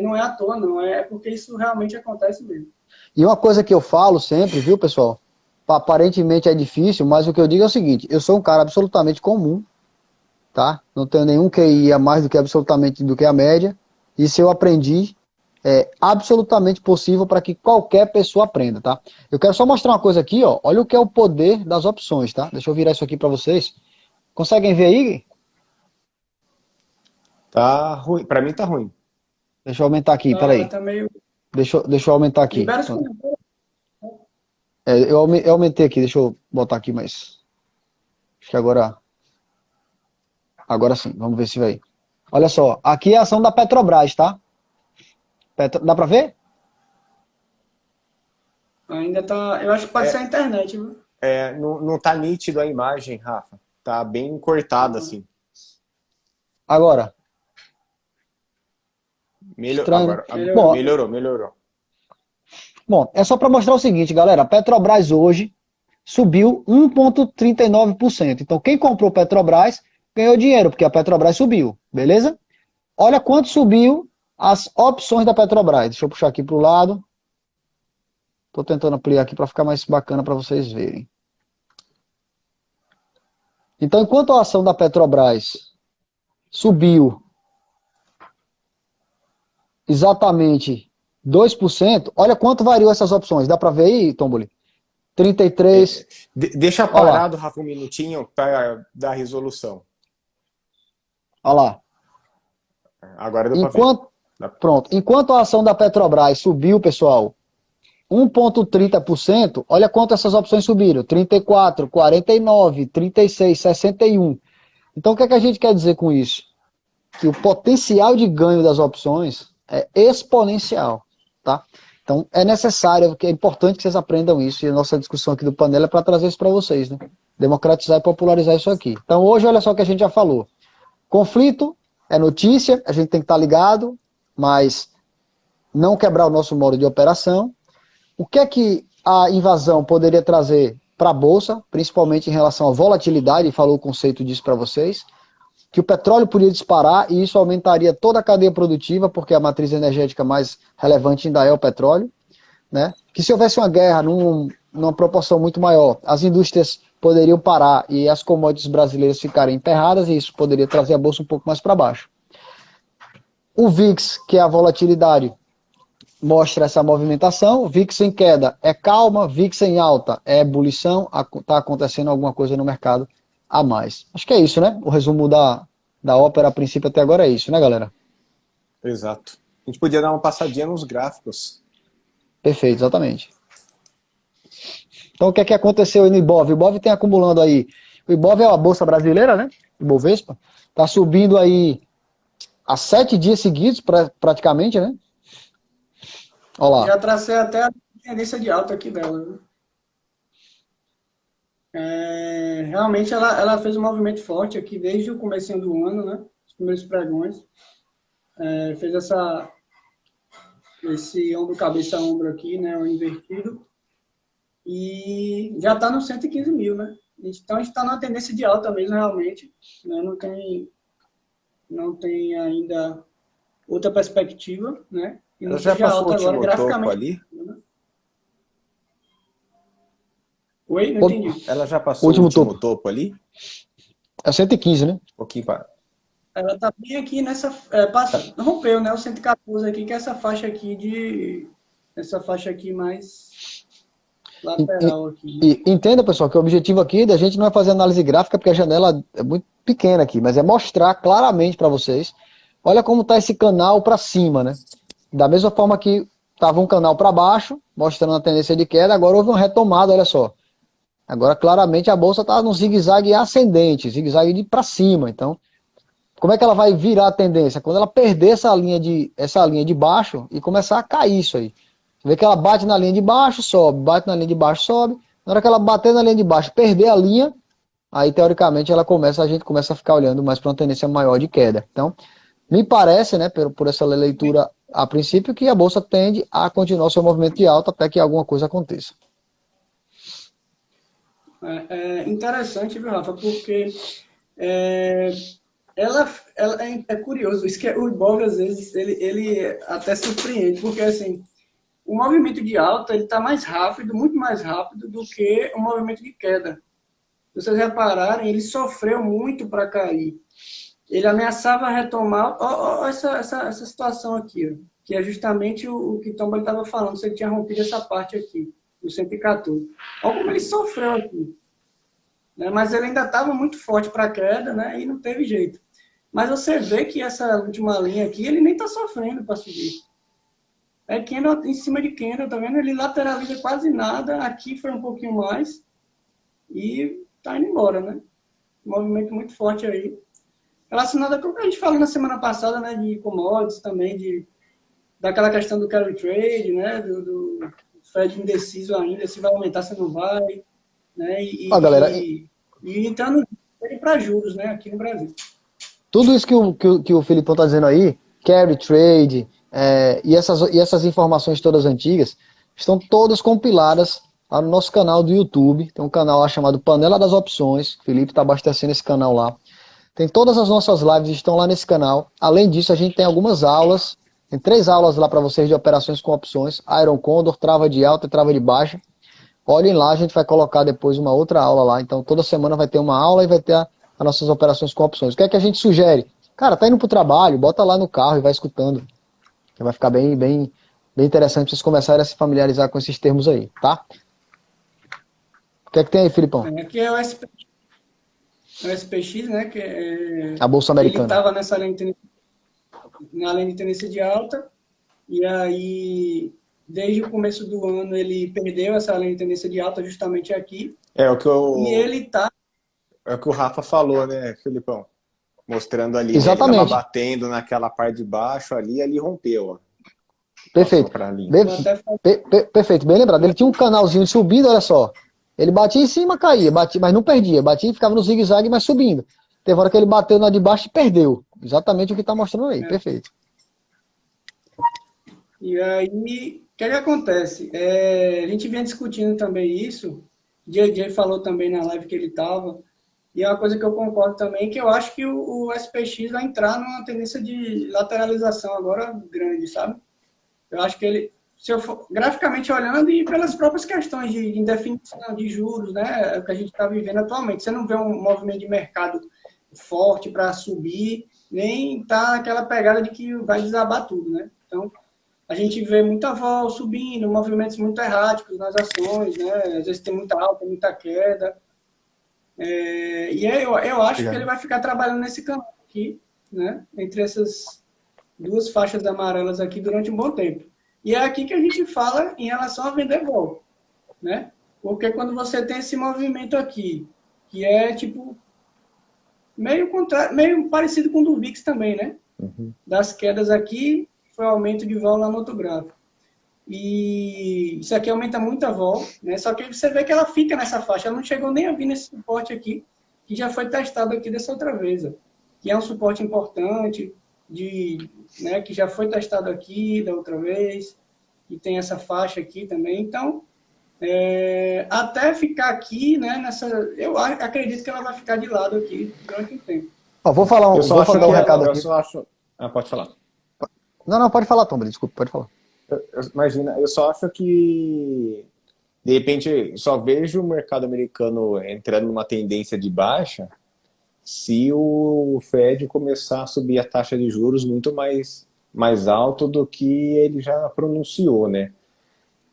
não é à toa, não. É porque isso realmente acontece mesmo. E uma coisa que eu falo sempre, viu, pessoal? Aparentemente é difícil, mas o que eu digo é o seguinte: eu sou um cara absolutamente comum, tá? Não tenho nenhum QI a mais do que absolutamente do que a média. Isso eu aprendi. É absolutamente possível para que qualquer pessoa aprenda, tá? Eu quero só mostrar uma coisa aqui, ó. Olha o que é o poder das opções, tá? Deixa eu virar isso aqui para vocês. Conseguem ver aí? Tá ruim. Para mim tá ruim. Deixa eu aumentar aqui, peraí. Tá meio... Deixa eu aumentar aqui. Eu aumentei aqui, deixa eu botar aqui, mas... Acho que agora sim, vamos ver se vai. Olha só, aqui é a ação da Petrobras, tá? Dá para ver? Ainda tá... Eu acho que pode ser a internet, viu? Não tá nítido a imagem, Rafa. Tá bem cortada, assim. Agora. Melhorou. Bom, é só para mostrar o seguinte, galera. A Petrobras hoje subiu 1,39%. Então, quem comprou Petrobras ganhou dinheiro, porque a Petrobras subiu, beleza? Olha quanto subiu as opções da Petrobras. Deixa eu puxar aqui para o lado. Estou tentando ampliar aqui para ficar mais bacana para vocês verem. Então, enquanto a ação da Petrobras subiu exatamente 2%, olha quanto variou essas opções. Dá para ver aí, Tomboli? 33. Deixa parado, Rafa, um minutinho para dar a resolução. Olha lá. Agora deu para ver. Pronto. Enquanto a ação da Petrobras subiu, pessoal, 1,30%, olha quanto essas opções subiram. 34, 49, 36, 61. Então, o que é que a gente quer dizer com isso? Que o potencial de ganho das opções é exponencial, tá? Então, é necessário, é importante que vocês aprendam isso, e a nossa discussão aqui do Panela é para trazer isso para vocês, né? Democratizar e popularizar isso aqui. Então, hoje, olha só o que a gente já falou. Conflito é notícia, a gente tem que estar ligado, mas não quebrar o nosso modo de operação. O que é que a invasão poderia trazer para a Bolsa, principalmente em relação à volatilidade, e falou o conceito disso para vocês, que o petróleo podia disparar e isso aumentaria toda a cadeia produtiva, porque a matriz energética mais relevante ainda é o petróleo, né? Que se houvesse uma guerra numa proporção muito maior, as indústrias poderiam parar e as commodities brasileiras ficarem emperradas e isso poderia trazer a Bolsa um pouco mais para baixo. O VIX, que é a volatilidade, mostra essa movimentação, VIX em queda é calma, VIX em alta é ebulição, está acontecendo alguma coisa no mercado a mais. Acho que é isso, né? O resumo da ópera a princípio até agora é isso, né, galera? Exato. A gente podia dar uma passadinha nos gráficos. Perfeito, exatamente. Então o que é que aconteceu aí no Ibov? O Ibov tem acumulando aí, o Ibov é a bolsa brasileira, né? O Ibovespa, está subindo aí há 7 dias seguidos, praticamente, né? Olha lá. Já tracei até a tendência de alta aqui dela, né? Realmente ela fez um movimento forte aqui desde o começo do ano, né? Os primeiros pregões. Fez esse ombro, cabeça, ombro aqui, né? O invertido. E já está nos 115 mil, né? Então a gente está numa tendência de alta mesmo, realmente. Né? Não tem ainda outra perspectiva, né? E não Ela já seja passou o alta agora, último topo graficamente. ali? Né? Oi? Não entendi. Ela já passou o último topo ali? É 115, né? Um pouquinho para... Ela tá bem aqui nessa... rompeu, né? O 114 aqui, que é essa faixa aqui essa faixa aqui mais lateral aqui. Né? Entenda, pessoal, que o objetivo aqui da gente não é fazer análise gráfica, porque a janela é muito pequena aqui, mas é mostrar claramente para vocês, olha como está esse canal para cima, né? Da mesma forma que estava um canal para baixo, mostrando a tendência de queda, agora houve uma retomada, olha só. Agora, claramente, a bolsa está no zigue-zague ascendente, zigue-zague de para cima. Então, como é que ela vai virar a tendência? Quando ela perder essa linha de baixo e começar a cair isso aí. Você vê que ela bate na linha de baixo, sobe, bate na linha de baixo, sobe. Na hora que ela bater na linha de baixo, perder a linha, aí, teoricamente, a gente começa a ficar olhando mais para uma tendência maior de queda. Então, me parece, né, por essa leitura a princípio, que a bolsa tende a continuar o seu movimento de alta até que alguma coisa aconteça. É interessante, viu, Rafa? Porque é curioso, isso que o Ibov, às vezes, ele até surpreende, porque, assim, o movimento de alta, ele está mais rápido, muito mais rápido do que o movimento de queda. Se vocês repararem, ele sofreu muito para cair. Ele ameaçava retomar essa situação aqui, ó, que é justamente o que Tom estava falando, se ele tinha rompido essa parte aqui, no 114. Olha como ele sofreu aqui. Né? Mas ele ainda estava muito forte para a queda, né? E não teve jeito. Mas você vê que essa última linha aqui, ele nem está sofrendo para subir. É candle em cima de candle, tá vendo? Ele lateraliza quase nada, aqui foi um pouquinho mais, e tá indo embora, né? Um movimento muito forte aí. Relacionado com o que a gente falou na semana passada, né? De commodities também, daquela questão do carry trade, né? Do Fed indeciso ainda, se vai aumentar, se não vai, né? Galera, e entrando para juros, né? Aqui no Brasil. Tudo isso que o Filipão está dizendo aí, carry trade, e essas informações todas antigas, estão todas compiladas lá no nosso canal do YouTube. Tem um canal lá chamado Panela das Opções. O Felipe está abastecendo esse canal lá. Tem todas as nossas lives, estão lá nesse canal. Além disso, a gente tem algumas aulas. Tem 3 aulas lá para vocês de operações com opções. Iron Condor, trava de alta e trava de baixa. Olhem lá, a gente vai colocar depois uma outra aula lá. Então, toda semana vai ter uma aula e vai ter as nossas operações com opções. O que é que a gente sugere? Cara, tá indo pro trabalho, bota lá no carro e vai escutando. Vai ficar bem interessante vocês começarem a se familiarizar com esses termos aí, tá? O que é que tem aí, Filipão? Aqui é o SPX, né? Que é a Bolsa Americana. Ele estava nessa linha de tendência de alta, e aí, desde o começo do ano, ele perdeu essa linha de tendência de alta justamente aqui. É o que É o que o Rafa falou, né, Filipão? Mostrando ali, exatamente. Né? Ele estava batendo naquela parte de baixo ali rompeu. Ó. Perfeito. Perfeito, bem lembrado. Ele tinha um canalzinho subindo, olha só. Ele batia em cima, caía, mas não perdia. Batia e ficava no zigue-zague, mas subindo. Teve hora que ele bateu na de baixo e perdeu. Exatamente o que está mostrando aí. Perfeito. E aí, o que acontece? A gente vinha discutindo também isso. O JJ falou também na live que ele estava. E é uma coisa que eu concordo também, que eu acho que o SPX vai entrar numa tendência de lateralização agora grande, sabe? Eu acho que ele, se eu for graficamente olhando e pelas próprias questões de indefinição de juros, né, é o que a gente está vivendo atualmente. Você não vê um movimento de mercado forte para subir, nem tá aquela pegada de que vai desabar tudo, né? Então, a gente vê muita vol subindo, movimentos muito erráticos nas ações, né? Às vezes tem muita alta, muita queda. Eu acho que ele vai ficar trabalhando nesse canal aqui, né? Entre essas duas faixas amarelas aqui durante um bom tempo. E é aqui que a gente fala em relação a vender vol, né? Porque quando você tem esse movimento aqui, que é tipo meio parecido com o do VIX também, né? Das quedas aqui, foi o aumento de vol lá no outro gráfico. E isso aqui aumenta muito a vol, né? Só que você vê que ela fica nessa faixa, ela não chegou nem a vir nesse suporte aqui, que já foi testado aqui dessa outra vez, ó. Que é um suporte importante, né, que já foi testado aqui da outra vez, e tem essa faixa aqui também. Então, até ficar aqui, né, eu acredito que ela vai ficar de lado aqui durante um tempo. Vou dar um recado aqui. Pode falar. Não, pode falar, Tom, desculpa, pode falar. Imagina, eu só acho que, de repente, só vejo o mercado americano entrando numa tendência de baixa se o Fed começar a subir a taxa de juros muito mais alto do que ele já pronunciou, né?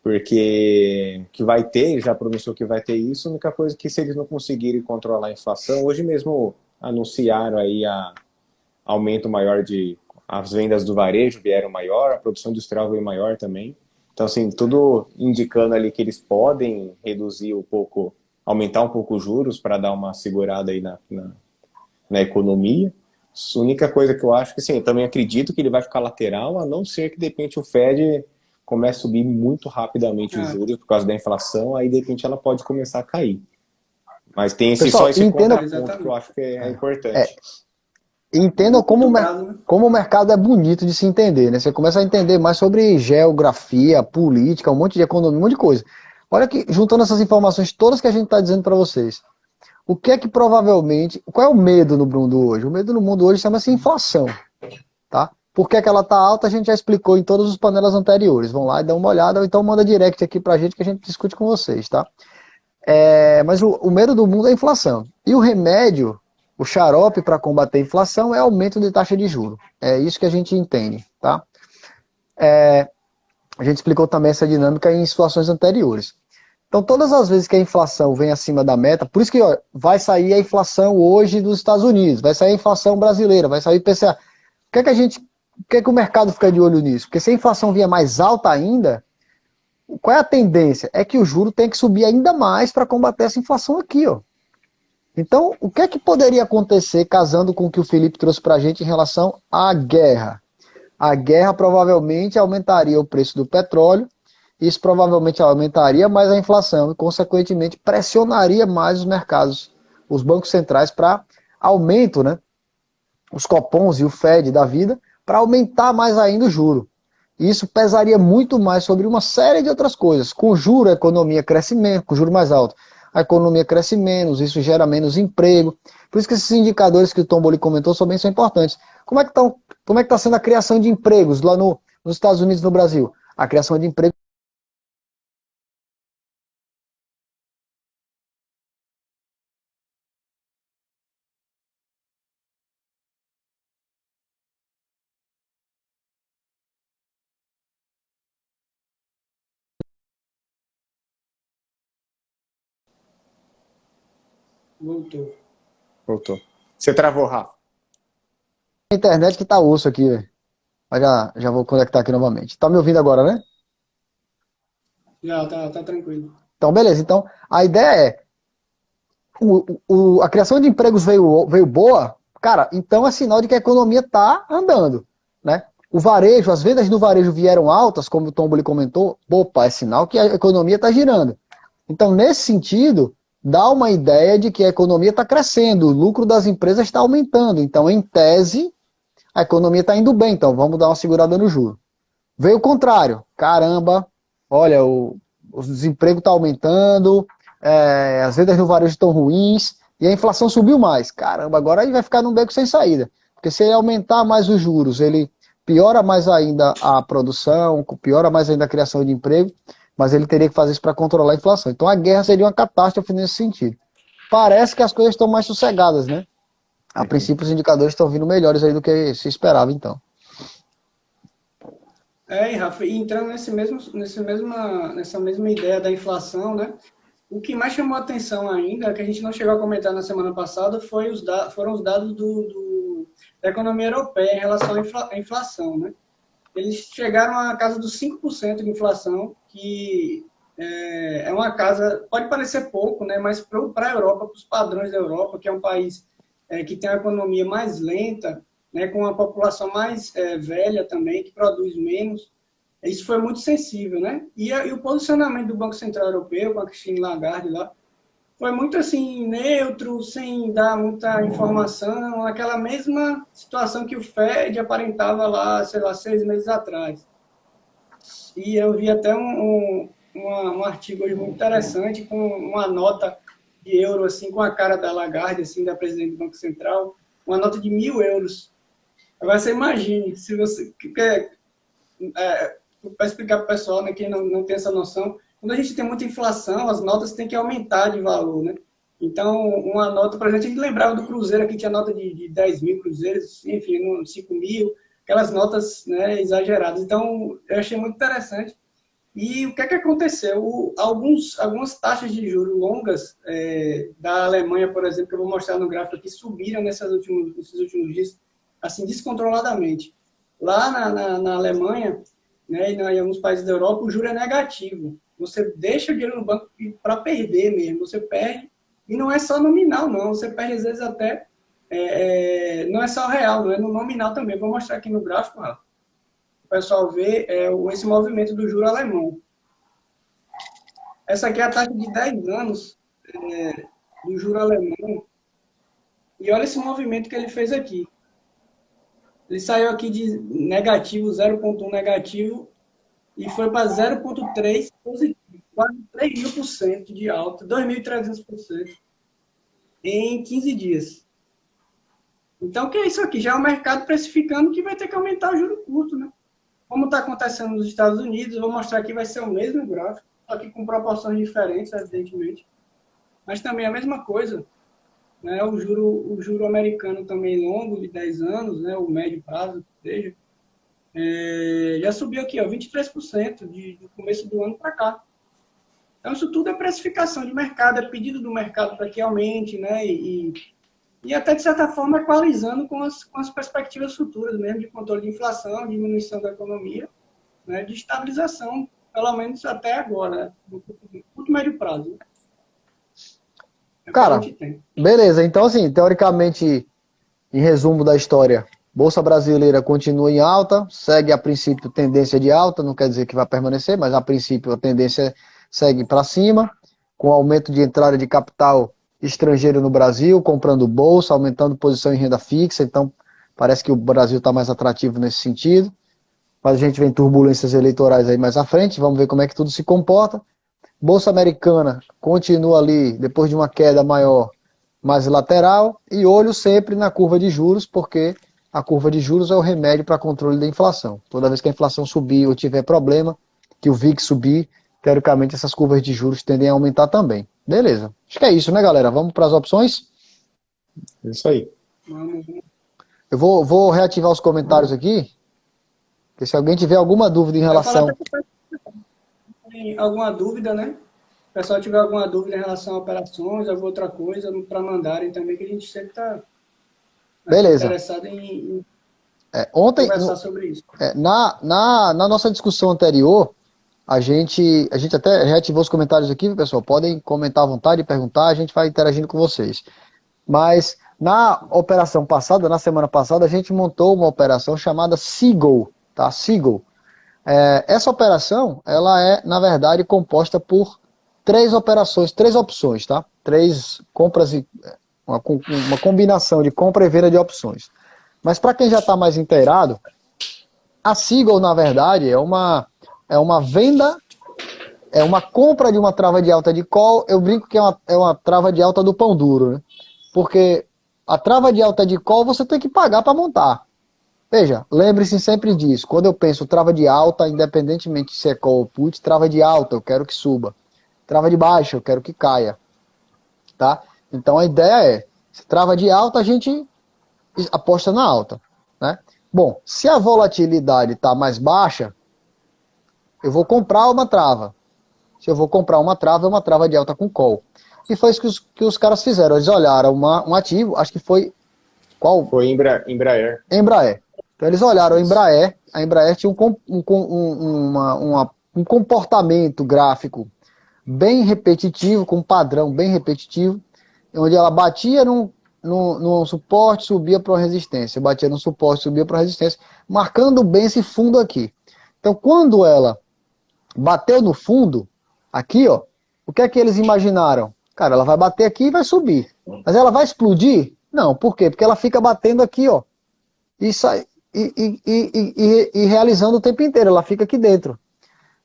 Porque já pronunciou que vai ter isso, a única coisa é que se eles não conseguirem controlar a inflação, hoje mesmo anunciaram aí aumento maior as vendas do varejo vieram maior, a produção industrial veio maior também. Então, assim, tudo indicando ali que eles podem reduzir aumentar um pouco os juros para dar uma segurada aí na economia. A única coisa que eu acho que, assim, eu também acredito que ele vai ficar lateral, a não ser que, de repente, o Fed comece a subir muito rapidamente os juros por causa da inflação, aí, de repente, ela pode começar a cair. Mas tem Pessoal, só esse contraponto que eu acho que é importante. Entendam como o mercado é bonito de se entender, né? Você começa a entender mais sobre geografia, política, um monte de economia, um monte de coisa. Olha que, juntando essas informações todas que a gente está dizendo para vocês, o que é que provavelmente... Qual é o medo no mundo hoje? O medo no mundo hoje chama-se inflação, tá? Por que ela está alta, a gente já explicou em todas as panelas anteriores. Vão lá e dão uma olhada, ou então manda direct aqui pra gente que a gente discute com vocês, tá? Mas o medo do mundo é a inflação. E o remédio, o xarope para combater a inflação é aumento de taxa de juros. É isso que a gente entende, tá? A gente explicou também essa dinâmica em situações anteriores. Então, todas as vezes que a inflação vem acima da meta, por isso que vai sair a inflação hoje dos Estados Unidos, vai sair a inflação brasileira, vai sair o IPCA. Por que o mercado fica de olho nisso? Porque se a inflação vier mais alta ainda, qual é a tendência? É que o juro tem que subir ainda mais para combater essa inflação aqui, ó. Então, o que é que poderia acontecer casando com o que o Felipe trouxe para a gente em relação à guerra? A guerra provavelmente aumentaria o preço do petróleo, isso provavelmente aumentaria mais a inflação e, consequentemente, pressionaria mais os mercados, os bancos centrais para aumento, né? Os Copons e o Fed da vida, para aumentar mais ainda o juro. E isso pesaria muito mais sobre uma série de outras coisas. Com juro, a economia cresce menos, com juro mais alto, a economia cresce menos, isso gera menos emprego. Por isso que esses indicadores que o Tom Boli comentou são importantes. Como é que está sendo a criação de empregos lá nos Estados Unidos e no Brasil? A criação de empregos Voltou. Você travou, Rafa. a internet que tá osso aqui, velho. Mas já vou conectar aqui novamente. Tá me ouvindo agora, né? Já, tá tranquilo. Então, beleza. Então, a ideia é, a criação de empregos veio boa, cara, então é sinal de que a economia tá andando, né? O varejo, as vendas do varejo vieram altas, como o Tom Boli comentou, opa, é sinal que a economia tá girando. Então, nesse sentido, dá uma ideia de que a economia está crescendo, o lucro das empresas está aumentando. Então, em tese, a economia está indo bem, então vamos dar uma segurada no juro. Veio o contrário. Caramba, olha, o desemprego está aumentando, as vendas no varejo estão ruins e a inflação subiu mais. Caramba, agora aí vai ficar num beco sem saída. Porque se ele aumentar mais os juros, ele piora mais ainda a produção, piora mais ainda a criação de emprego, mas ele teria que fazer isso para controlar a inflação. Então a guerra seria uma catástrofe nesse sentido. Parece que as coisas estão mais sossegadas, né? A princípio os indicadores estão vindo melhores aí do que se esperava, então. E Rafa, e entrando nessa mesma ideia da inflação, né? O que mais chamou a atenção ainda, que a gente não chegou a comentar na semana passada, foram os dados da economia europeia em relação à inflação, né? Eles chegaram à casa dos 5% de inflação, que é uma casa, pode parecer pouco, né? Mas para a Europa, para os padrões da Europa, que é um país que tem uma economia mais lenta, né? Com uma população mais velha também, que produz menos, isso foi muito sensível, né? E o posicionamento do Banco Central Europeu, com a Christine Lagarde lá, foi muito assim, neutro, sem dar muita informação, aquela mesma situação que o Fed aparentava lá, sei lá, 6 meses atrás. E eu vi até um artigo hoje muito interessante, com uma nota de euro, assim, com a cara da Lagarde, assim, da presidente do Banco Central, uma nota de 1.000 euros. Agora você imagine, se você para explicar para o pessoal, né, quem não tem essa noção, quando a gente tem muita inflação, as notas têm que aumentar de valor, né? Então, uma nota, por exemplo, a gente lembrava do Cruzeiro, aqui tinha nota de 10 mil cruzeiros, enfim, 5 mil, aquelas notas, né, exageradas. Então, eu achei muito interessante. E o que é que aconteceu? Algumas taxas de juros longas da Alemanha, por exemplo, que eu vou mostrar no gráfico aqui, subiram nesses últimos dias, assim, descontroladamente. Lá na Alemanha, né, e em alguns países da Europa, o juro é negativo. Você deixa o dinheiro no banco para perder mesmo. Você perde, e não é só nominal, não. Você perde, às vezes, até... não é só real, não é no nominal também. Vou mostrar aqui no gráfico, Rafa. O pessoal vê esse movimento do juro alemão. Essa aqui é a taxa de 10 anos do juro alemão. E olha esse movimento que ele fez aqui. Ele saiu aqui de negativo, 0,1 negativo, e foi para 0,3 positivo. Quase 3.000% de alta, 2.300% em 15 dias. Então, o que é isso aqui? Já é o mercado precificando que vai ter que aumentar o juro curto, né? Como está acontecendo nos Estados Unidos, eu vou mostrar aqui, vai ser o mesmo gráfico, só que com proporções diferentes, evidentemente. Mas também a mesma coisa. Né, o juro americano também longo, de 10 anos, né, o médio prazo, que seja, já subiu aqui, ó, 23% do começo do ano para cá. Então, isso tudo é precificação de mercado, é pedido do mercado para que aumente, né, e até, de certa forma, equalizando com as perspectivas futuras mesmo, de controle de inflação, diminuição da economia, né, de estabilização, pelo menos até agora, né, no curto médio prazo. Né? Cara, beleza. Então, assim, teoricamente, em resumo da história, Bolsa Brasileira continua em alta, segue a princípio tendência de alta, não quer dizer que vai permanecer, mas a princípio a tendência segue para cima, com aumento de entrada de capital estrangeiro no Brasil, comprando bolsa, aumentando posição em renda fixa, então parece que o Brasil está mais atrativo nesse sentido. Mas a gente vê turbulências eleitorais aí mais à frente, vamos ver como é que tudo se comporta. Bolsa Americana continua ali, depois de uma queda maior, mais lateral, e olho sempre na curva de juros, porque a curva de juros é o remédio para controle da inflação. Toda vez que a inflação subir ou tiver problema, que o VIX subir, teoricamente essas curvas de juros tendem a aumentar também. Beleza. Acho que é isso, né, galera? Vamos para as opções? Isso aí. Eu vou reativar os comentários aqui, porque se alguém tiver alguma dúvida em relação... Tem alguma dúvida, né? Se o pessoal tiver alguma dúvida em relação a operações, alguma outra coisa, para mandarem também, que a gente sempre está interessado em conversar sobre isso. Na nossa discussão anterior, a gente até reativou os comentários aqui, pessoal. Podem comentar à vontade, perguntar, a gente vai interagindo com vocês. Mas na operação passada, na semana passada, a gente montou uma operação chamada Seagull, tá? Seagull. Essa operação, ela é, na verdade, composta por três opções, tá? Três compras, uma combinação de compra e venda de opções. Mas para quem já está mais inteirado, a Seagull, na verdade, é uma venda, é uma compra de uma trava de alta de call. Eu brinco que é uma trava de alta do pão duro, né? Porque a trava de alta de call você tem que pagar para montar. Veja, lembre-se sempre disso. Quando eu penso trava de alta, independentemente se é call ou put, trava de alta, eu quero que suba. Trava de baixa, eu quero que caia. Tá? Então a ideia é, se trava de alta, a gente aposta na alta. Né? Bom, se a volatilidade está mais baixa, eu vou comprar uma trava. Se eu vou comprar uma trava, é uma trava de alta com call. E foi isso que os caras fizeram. Eles olharam um ativo, acho que foi... Qual? Foi Embraer. Embraer. Então eles olharam a Isso. Embraer. A Embraer tinha um comportamento gráfico bem repetitivo, com um padrão bem repetitivo, onde ela batia num suporte, subia para uma resistência. Batia no suporte, subia para uma resistência, marcando bem esse fundo aqui. Então, quando ela bateu no fundo, aqui, ó, o que é que eles imaginaram? Cara, ela vai bater aqui e vai subir. Mas ela vai explodir? Não, por quê? Porque ela fica batendo aqui, ó, e, sai, e realizando o tempo inteiro. Ela fica aqui dentro.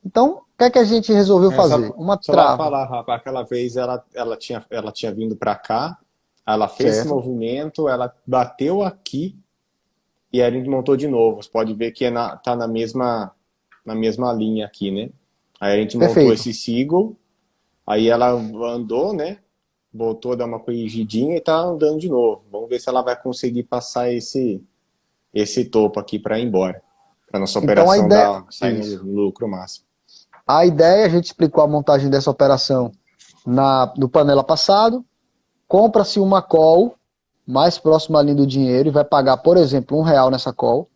Então, o que é que a gente resolveu fazer? Uma Só para trava. falar, Rafa, aquela vez ela tinha vindo para cá, ela fez Certo. esse movimento, ela bateu aqui e a gente montou de novo. Você pode ver que tá na mesma linha aqui, né? Aí a gente montou Perfeito. esse Seagull, aí ela andou, né? Voltou a dar uma corrigidinha e tá andando de novo. Vamos ver se ela vai conseguir passar esse topo aqui para ir embora. Para nossa Então, a operação ideia... sair no lucro máximo. A ideia, a gente explicou a montagem dessa operação no Panela passado. Compra-se uma call mais próxima ali do dinheiro e vai pagar, por exemplo, R$1 nessa call.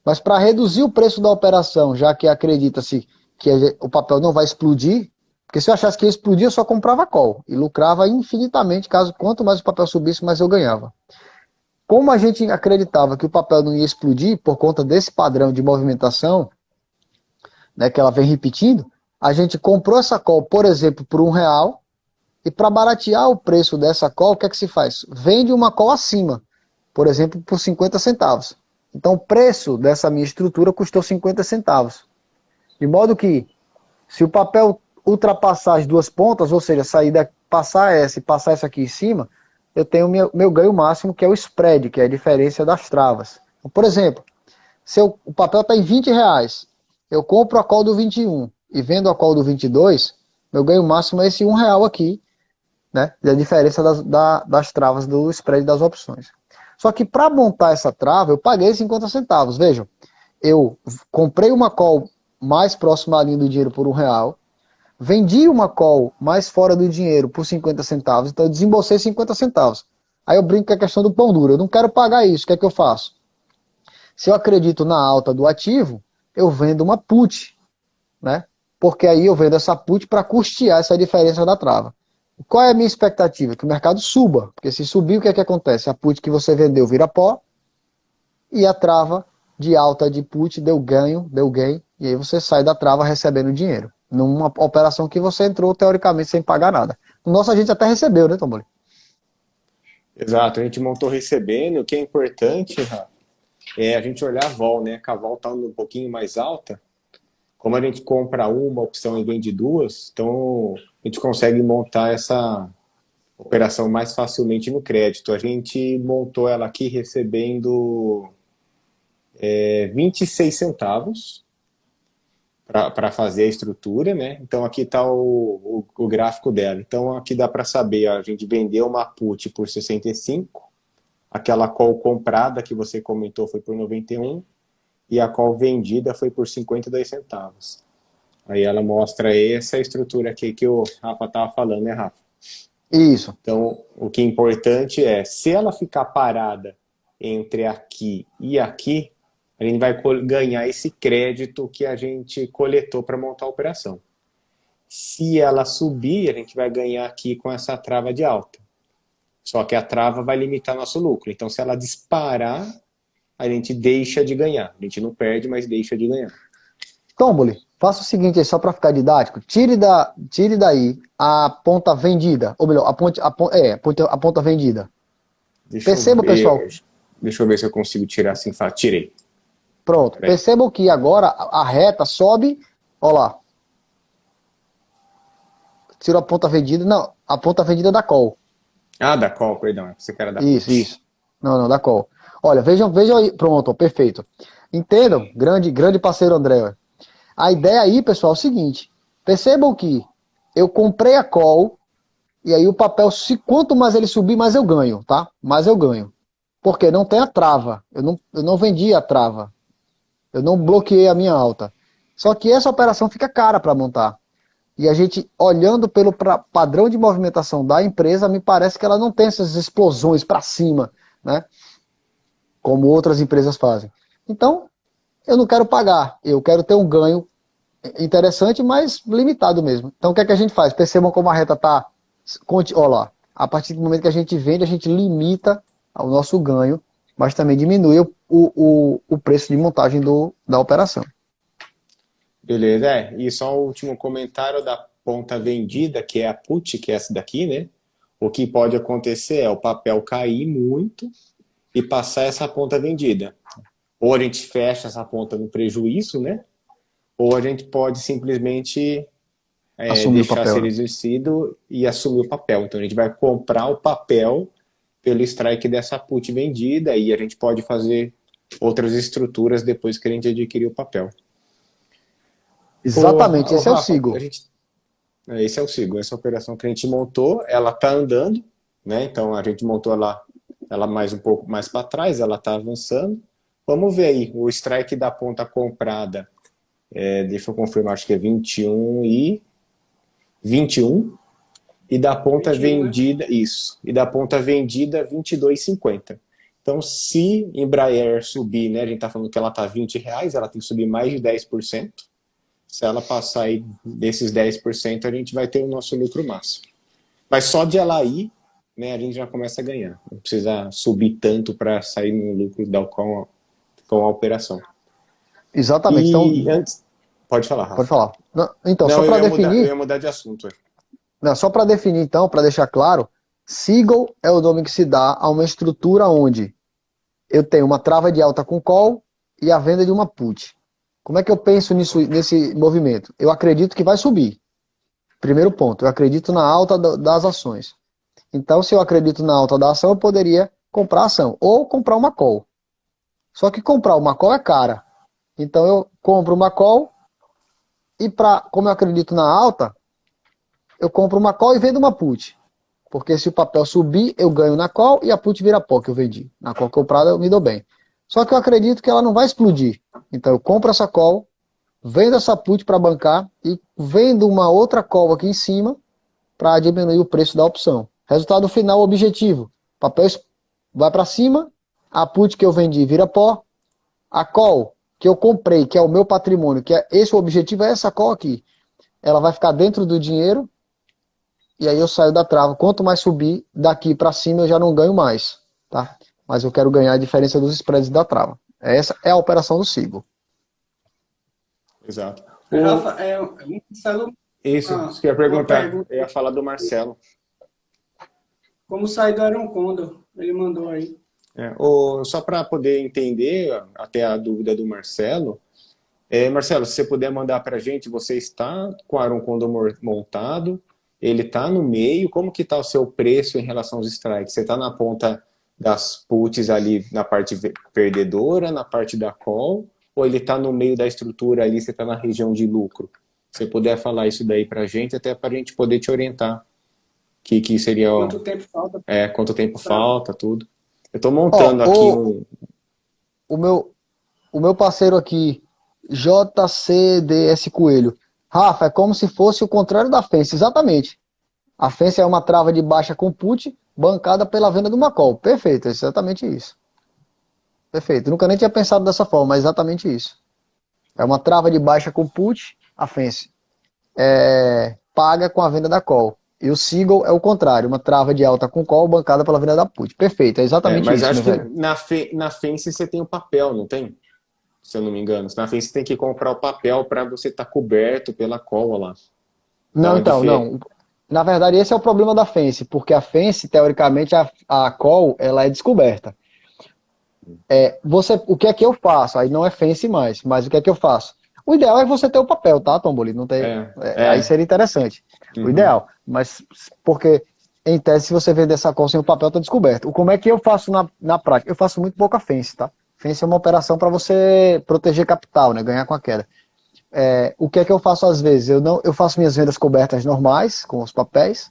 Mas para reduzir o preço da operação, já que acredita-se que o papel não vai explodir, porque se eu achasse que ia explodir, eu só comprava call e lucrava infinitamente, quanto mais o papel subisse, mais eu ganhava. Como a gente acreditava que o papel não ia explodir por conta desse padrão de movimentação, né, que ela vem repetindo, a gente comprou essa call, por exemplo, por R$1, e para baratear o preço dessa call, o que é que se faz? Vende uma call acima, por exemplo, por 50 centavos. Então o preço dessa minha estrutura custou 50 centavos. De modo que, se o papel ultrapassar as duas pontas, ou seja, passar essa e passar essa aqui em cima, eu tenho meu ganho máximo, que é o spread, que é a diferença das travas. Então, por exemplo, se o papel está em R$20, eu compro a call do 21 e vendo a call do 22, meu ganho máximo é esse R$1 aqui, né? Da diferença das travas do spread das opções. Só que para montar essa trava, eu paguei 50 centavos. Vejam, eu comprei uma call mais próxima à linha do dinheiro por R$1, vendi uma call mais fora do dinheiro por 50 centavos, então eu desembolsei 50 centavos. Aí eu brinco com a questão do pão duro, eu não quero pagar isso, o que é que eu faço? Se eu acredito na alta do ativo, eu vendo uma put, né? Porque aí eu vendo essa put para custear essa diferença da trava. Qual é a minha expectativa? Que o mercado suba, porque se subir, o que é que acontece? A put que você vendeu vira pó, e a trava de alta de put deu gain, e aí você sai da trava recebendo dinheiro, numa operação que você entrou, teoricamente, sem pagar nada. O nosso a gente até recebeu, né, Tomboli? Exato, a gente montou recebendo. O que é importante, Rafa, é a gente olhar a vol, né? Que a vol está um pouquinho mais alta. Como a gente compra uma opção e vende duas, então a gente consegue montar essa operação mais facilmente no crédito. A gente montou ela aqui recebendo 26 centavos para fazer a estrutura, né? Então aqui está o gráfico dela. Então aqui dá para saber, ó, a gente vendeu uma put por 65, aquela call comprada que você comentou foi por 91, e a call vendida foi por 52 centavos. Aí ela mostra essa estrutura aqui que o Rafa estava falando, né, Rafa? Isso. Então, o que é importante é, se ela ficar parada entre aqui e aqui, a gente vai ganhar esse crédito que a gente coletou para montar a operação. Se ela subir, a gente vai ganhar aqui com essa trava de alta. Só que a trava vai limitar nosso lucro. Então, se ela disparar, a gente deixa de ganhar. A gente não perde, mas deixa de ganhar. Tomboli, faça o seguinte aí, só para ficar didático. Tire daí a ponta vendida. Ou melhor, a ponta vendida. Perceba, pessoal. Deixa eu ver se eu consigo tirar assim. Tirei. Pronto. Percebam que agora a reta sobe. Olha lá. Tirou a ponta vendida. Não, a ponta vendida da call. Ah, da call, perdão. Você quer da Isso. Não, da call. Olha, vejam aí. Pronto, perfeito. Entendam? Grande parceiro André. A ideia aí, pessoal, é o seguinte. Percebam que eu comprei a call e aí o papel, quanto mais ele subir, mais eu ganho, tá? Mais eu ganho. Porque não tem a trava. Eu não vendi a trava. Eu não bloqueei a minha alta. Só que essa operação fica cara para montar. E a gente, olhando pelo padrão de movimentação da empresa, me parece que ela não tem essas explosões para cima, né? Como outras empresas fazem. Então, eu não quero pagar, eu quero ter um ganho interessante, mas limitado mesmo. Então, o que é que a gente faz? Percebam como a reta está... Olha lá, a partir do momento que a gente vende, a gente limita o nosso ganho, mas também diminui o preço de montagem da operação. Beleza, e só o último comentário da ponta vendida, que é a put, que é essa daqui, né? O que pode acontecer é o papel cair muito e passar essa ponta vendida. Ou a gente fecha essa ponta no prejuízo, né? Ou a gente pode simplesmente deixar ser exercido e assumir o papel. Então a gente vai comprar o papel pelo strike dessa put vendida e a gente pode fazer outras estruturas depois que a gente adquirir o papel. Exatamente, esse é o SIGO. Esse é o SIGO, essa operação que a gente montou, ela está andando, né? Então a gente montou ela mais um pouco mais para trás, ela está avançando. Vamos ver aí, o strike da ponta comprada, deixa eu confirmar, acho que é 21 e da ponta 21, vendida, né? Isso, e da ponta vendida 22,50. Então se Embraer subir, né, a gente está falando que ela está R$20, ela tem que subir mais de 10%. Se ela passar aí desses 10%, a gente vai ter o nosso lucro máximo. Mas só de ela ir, né, a gente já começa a ganhar. Não precisa subir tanto para sair no lucro com a operação. Exatamente. E então, antes... Pode falar, Rafa. Pode falar. Não, então, não, só para definir... eu ia mudar de assunto. Não, só para definir, então, para deixar claro, SIGO é o nome que se dá a uma estrutura onde eu tenho uma trava de alta com call e a venda de uma put. Como é que eu penso nesse movimento? Eu acredito que vai subir. Primeiro ponto, eu acredito na alta das ações. Então, se eu acredito na alta da ação, eu poderia comprar a ação ou comprar uma call. Só que comprar uma call é cara. Então, eu compro uma call e, como eu acredito na alta, eu compro uma call e vendo uma put. Porque se o papel subir, eu ganho na call e a put vira pó que eu vendi. Na call comprada, eu me dou bem. Só que eu acredito que ela não vai explodir. Então eu compro essa call, vendo essa put para bancar e vendo uma outra call aqui em cima para diminuir o preço da opção. Resultado final objetivo. O papel vai para cima, a put que eu vendi vira pó, a call que eu comprei, que é o meu patrimônio, que é esse o objetivo, é essa call aqui. Ela vai ficar dentro do dinheiro e aí eu saio da trava. Quanto mais subir daqui para cima, eu já não ganho mais, tá? Mas eu quero ganhar a diferença dos spreads da trava. Essa é a operação do SIGO. Exato. Rafa, Marcelo... Isso que eu ia perguntar. Eu ia falar do Marcelo. Como sair do Aaron Condor? Ele mandou aí. Só para poder entender até a dúvida do Marcelo. Marcelo, se você puder mandar para a gente, você está com o Aaron Condor montado, ele está no meio, como que está o seu preço em relação aos strikes? Você está na ponta das puts ali na parte perdedora, na parte da call, ou ele está no meio da estrutura ali, você está na região de lucro? Se você puder falar isso daí para a gente, até para a gente poder te orientar. Que seria... Quanto tempo falta? Quanto tempo falta, tudo. Eu estou montando aqui o meu parceiro aqui, JCDS Coelho. Rafa, é como se fosse o contrário da Fence, exatamente. A Fence é uma trava de baixa com put, bancada pela venda de uma call. Perfeito, é exatamente isso. Perfeito. Nunca nem tinha pensado dessa forma, mas é exatamente isso. É uma trava de baixa com put, a Fence paga com a venda da call. E o SIGO é o contrário, uma trava de alta com call, bancada pela venda da put. Perfeito, é exatamente mas isso. Mas acho que na Fence você tem o papel, não tem? Se eu não me engano. Na Fence você tem que comprar o papel para você estar coberto pela call lá. Não, então, não. Na verdade, esse é o problema da Fence, porque a Fence, teoricamente, a call, ela é descoberta. O que é que eu faço? Aí não é Fence mais, mas o que é que eu faço? O ideal é você ter o papel, tá, Tomboli? Não tem, aí seria interessante. Uhum. O ideal. Mas, porque, em tese, se você vender essa call sem o papel, tá descoberto. Como é que eu faço na prática? Eu faço muito pouca Fence, tá? Fence é uma operação para você proteger capital, né? Ganhar com a queda. O que é que eu faço às vezes? Eu faço minhas vendas cobertas normais, com os papéis,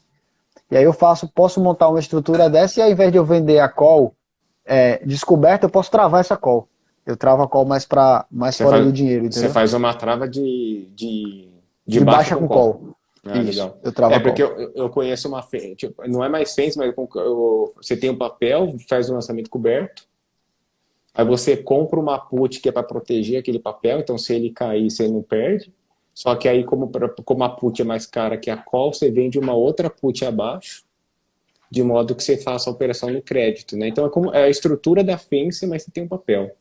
e aí posso montar uma estrutura dessa, e ao invés de eu vender a call descoberta, eu posso travar essa call. Eu travo a call mais fora do dinheiro, entendeu? Você faz uma trava de baixa com call. Ah, Isso, legal. eu travo a porque call. eu conheço uma... Tipo, não é mais fence, mas você tem um papel, faz um lançamento coberto, aí você compra uma put que é para proteger aquele papel, então se ele cair, você não perde. Só que aí, como a put é mais cara que a call, você vende uma outra put abaixo, de modo que você faça a operação no crédito, né? Então é a estrutura da fence, mas você tem um papel.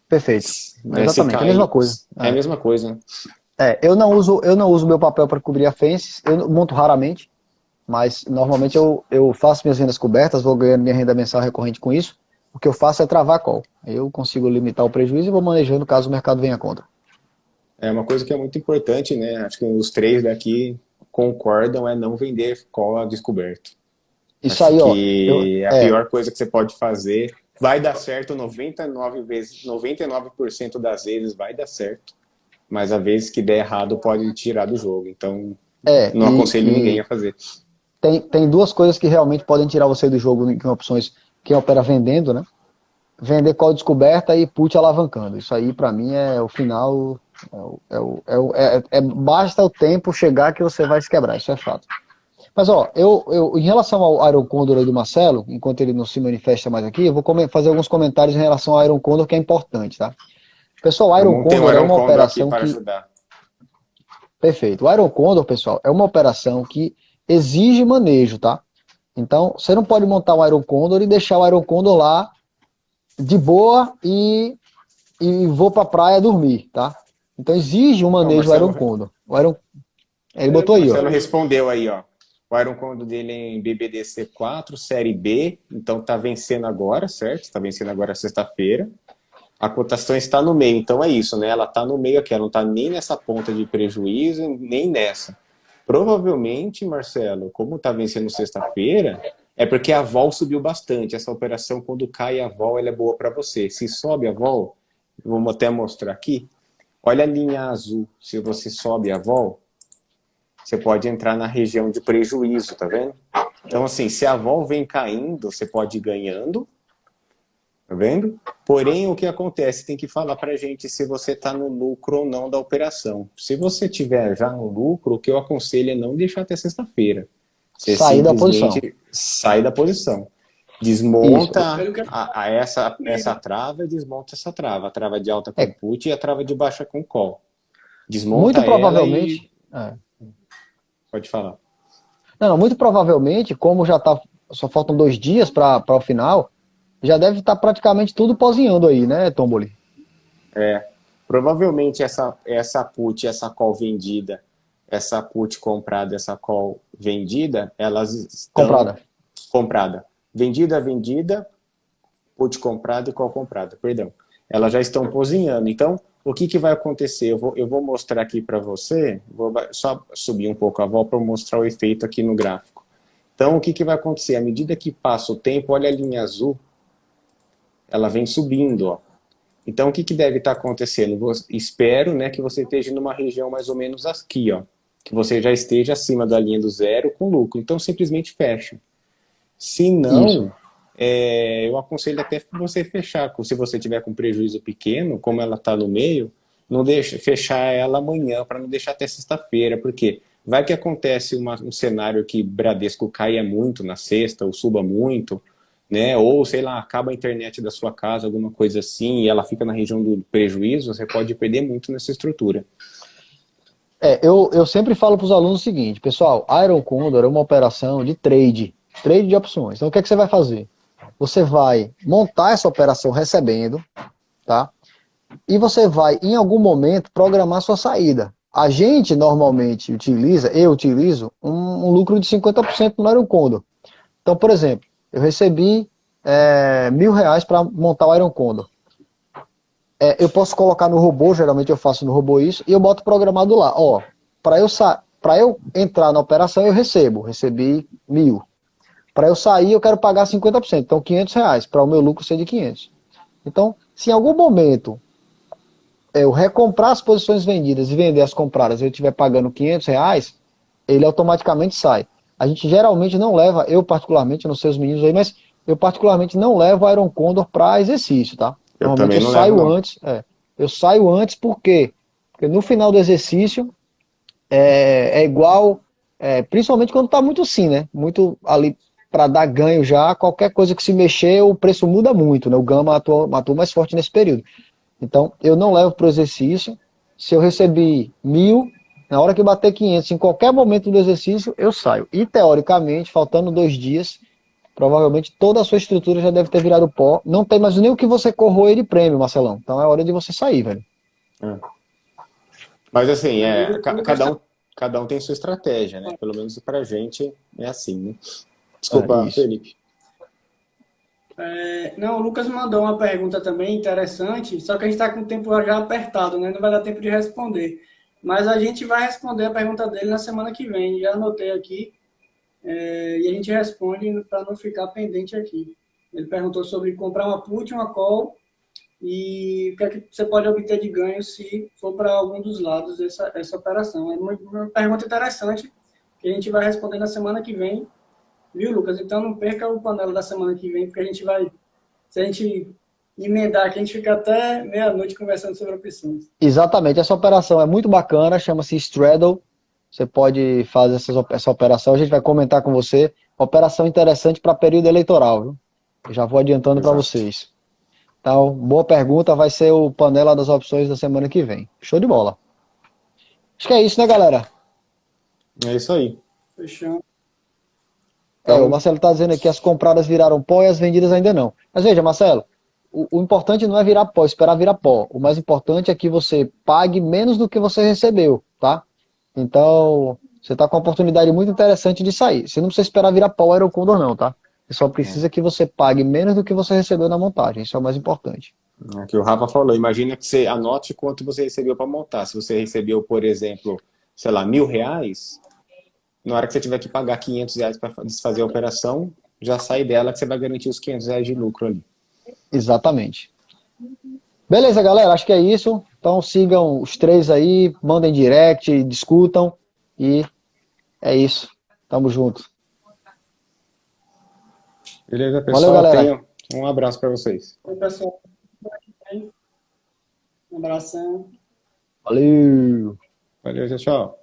Perfeito. Né? Exatamente, é a mesma coisa. É a mesma coisa. Eu não uso meu papel para cobrir a fence, eu monto raramente, mas normalmente eu faço minhas vendas cobertas, vou ganhando minha renda mensal recorrente com isso. O que eu faço é travar a call. Eu consigo limitar o prejuízo e vou manejando caso o mercado venha contra. É uma coisa que é muito importante, né? Acho que os três daqui concordam é não vender call a descoberto. Isso Acho aí, ó. que é a pior coisa que você pode fazer. Vai dar certo 99% das vezes vai dar certo. Mas às vezes que der errado pode tirar do jogo. Então, não aconselho ninguém a fazer. Tem duas coisas que realmente podem tirar você do jogo em opções. Quem opera vendendo, né? Vender call descoberta e put alavancando. Isso aí, para mim, é o final. Basta o tempo chegar que você vai se quebrar. Isso é fato. Mas, ó, em relação ao Iron Condor aí do Marcelo, enquanto ele não se manifesta mais aqui, eu vou fazer alguns comentários em relação ao Iron Condor, que é importante, tá? Pessoal, o Iron Condor é uma operação que... Perfeito. O Iron Condor, pessoal, é uma operação que exige manejo, tá? Então, você não pode montar um Iron Condor e deixar o Iron Condor lá de boa e vou pra praia dormir, tá? Então, exige um manejo do Iron Condor. Ele botou aí, ó. O Marcelo respondeu aí, ó. O Iron Condor dele é em BBDC 4, série B, então tá vencendo agora, certo? Está vencendo agora sexta-feira. A cotação está no meio, então é isso, né? Ela está no meio aqui, ela não está nem nessa ponta de prejuízo, nem nessa. Provavelmente, Marcelo, como está vencendo sexta-feira, é porque a vol subiu bastante. Essa operação, quando cai a vol, ela é boa para você. Se sobe a vol, vamos até mostrar aqui, olha a linha azul. Se você sobe a vol, você pode entrar na região de prejuízo, tá vendo? Então, assim, se a vol vem caindo, você pode ir ganhando, tá vendo? Porém, o que acontece? Tem que falar pra gente se você tá no lucro ou não da operação. Se você tiver já no lucro, o que eu aconselho é não deixar até sexta-feira. Você sair da posição. Sai da posição. Desmonta essa trava e desmonta essa trava. A trava de alta com put e a trava de baixa com call. Desmonta muito provavelmente, Pode falar. Não, muito provavelmente, como só faltam 2 dias para o final, já deve estar praticamente tudo pozinhando aí, né, Tomboli? Provavelmente essa put, essa call vendida, essa put comprada, essa call vendida, elas estão... Comprada. Vendida, put comprada e call comprada, perdão. Elas já estão pozinhando. Então, o que vai acontecer? Eu vou mostrar aqui para você, vou só subir um pouco a vol para mostrar o efeito aqui no gráfico. Então, o que vai acontecer? À medida que passa o tempo, olha a linha azul, ela vem subindo, ó. Então, o que deve estar acontecendo? Espero, né, que você esteja numa região mais ou menos aqui, ó. Que você já esteja acima da linha do zero com lucro. Então, simplesmente fecha. Se não, eu aconselho até você fechar. Se você tiver com prejuízo pequeno, como ela está no meio, não deixa fechar ela amanhã, para não deixar até sexta-feira. Porque vai que acontece um cenário que Bradesco caia muito na sexta, ou suba muito, né? Ou, sei lá, acaba a internet da sua casa, alguma coisa assim, e ela fica na região do prejuízo, você pode perder muito nessa estrutura. Eu sempre falo para os alunos o seguinte, pessoal, Iron Condor é uma operação de trade de opções. Então, o que é que você vai fazer? Você vai montar essa operação recebendo, tá? E você vai, em algum momento, programar sua saída. A gente, normalmente, eu utilizo um lucro de 50% no Iron Condor. Então, por exemplo, eu recebi R$1.000 para montar o Iron Condor. Eu posso colocar no robô, geralmente eu faço no robô isso, e eu boto programado lá. Ó, para eu entrar na operação, eu recebi 1.000. Para eu sair, eu quero pagar 50%, então R$500, para o meu lucro ser de 500. Então, se em algum momento eu recomprar as posições vendidas e vender as compradas e eu estiver pagando R$500, ele automaticamente sai. A gente geralmente não leva, eu particularmente, não sei os meninos aí, mas eu particularmente não levo o Iron Condor para exercício, tá? Eu Normalmente também eu não levo, saio não. antes. Eu saio antes por quê? Porque no final do exercício é igual, principalmente quando tá muito assim, né? Muito ali para dar ganho já, qualquer coisa que se mexer, o preço muda muito, né? O gama atua mais forte nesse período. Então, eu não levo para o exercício. Se eu recebi 1.000, na hora que bater 500, em qualquer momento do exercício, eu saio. E, teoricamente, faltando 2 dias, provavelmente toda a sua estrutura já deve ter virado pó. Não tem mais nem o que você corroer de prêmio, Marcelão. Então, é hora de você sair, velho. É. Mas assim, O Lucas tá... cada um tem sua estratégia, né? Pelo menos pra gente é assim, né? É, Desculpa, isso. Felipe. Não, o Lucas mandou uma pergunta também interessante, só que a gente está com o tempo já apertado, né? Não vai dar tempo de responder. Mas a gente vai responder a pergunta dele na semana que vem. Já anotei aqui, e a gente responde para não ficar pendente aqui. Ele perguntou sobre comprar uma put, uma call e o que é que você pode obter de ganho se for para algum dos lados essa operação. É uma pergunta interessante que a gente vai responder na semana que vem. Viu, Lucas? Então não perca o panela da semana que vem, porque a gente vai, se a gente emendar aqui, a gente fica até meia-noite conversando sobre opções. Exatamente. Essa operação é muito bacana, chama-se Straddle. Você pode fazer essa operação, a gente vai comentar com você. Operação interessante para período eleitoral, viu? Eu já vou adiantando para Exato. vocês. Então, boa pergunta, vai ser o panela das opções da semana que vem. Show de bola. Acho que é isso, né, galera? É isso aí. Fechando. O Então, Marcelo está dizendo aqui que as compradas viraram pó e as vendidas ainda não. Mas veja, Marcelo, o importante não é virar pó, esperar virar pó. O mais importante é que você pague menos do que você recebeu, tá? Então, você está com uma oportunidade muito interessante de sair. Você não precisa esperar virar pó Aero Condor não, tá? Você só precisa que você pague menos do que você recebeu na montagem. Isso é o mais importante. é o que o Rafa falou, imagina que você anote quanto você recebeu para montar. Se você recebeu, por exemplo, sei lá, R$ 1.000, na hora que você tiver que pagar R$ 500 para desfazer a operação, já sai dela que você vai garantir os R$ 500 de lucro ali. Exatamente. Beleza, galera, acho que é isso. Então sigam os três aí, mandem direct, discutam e é isso. Tamo junto. Beleza, Valeu, pessoal? galera. Tenham um abraço para vocês. Oi, pessoal. Um abração. Valeu. Valeu, tchau, tchau.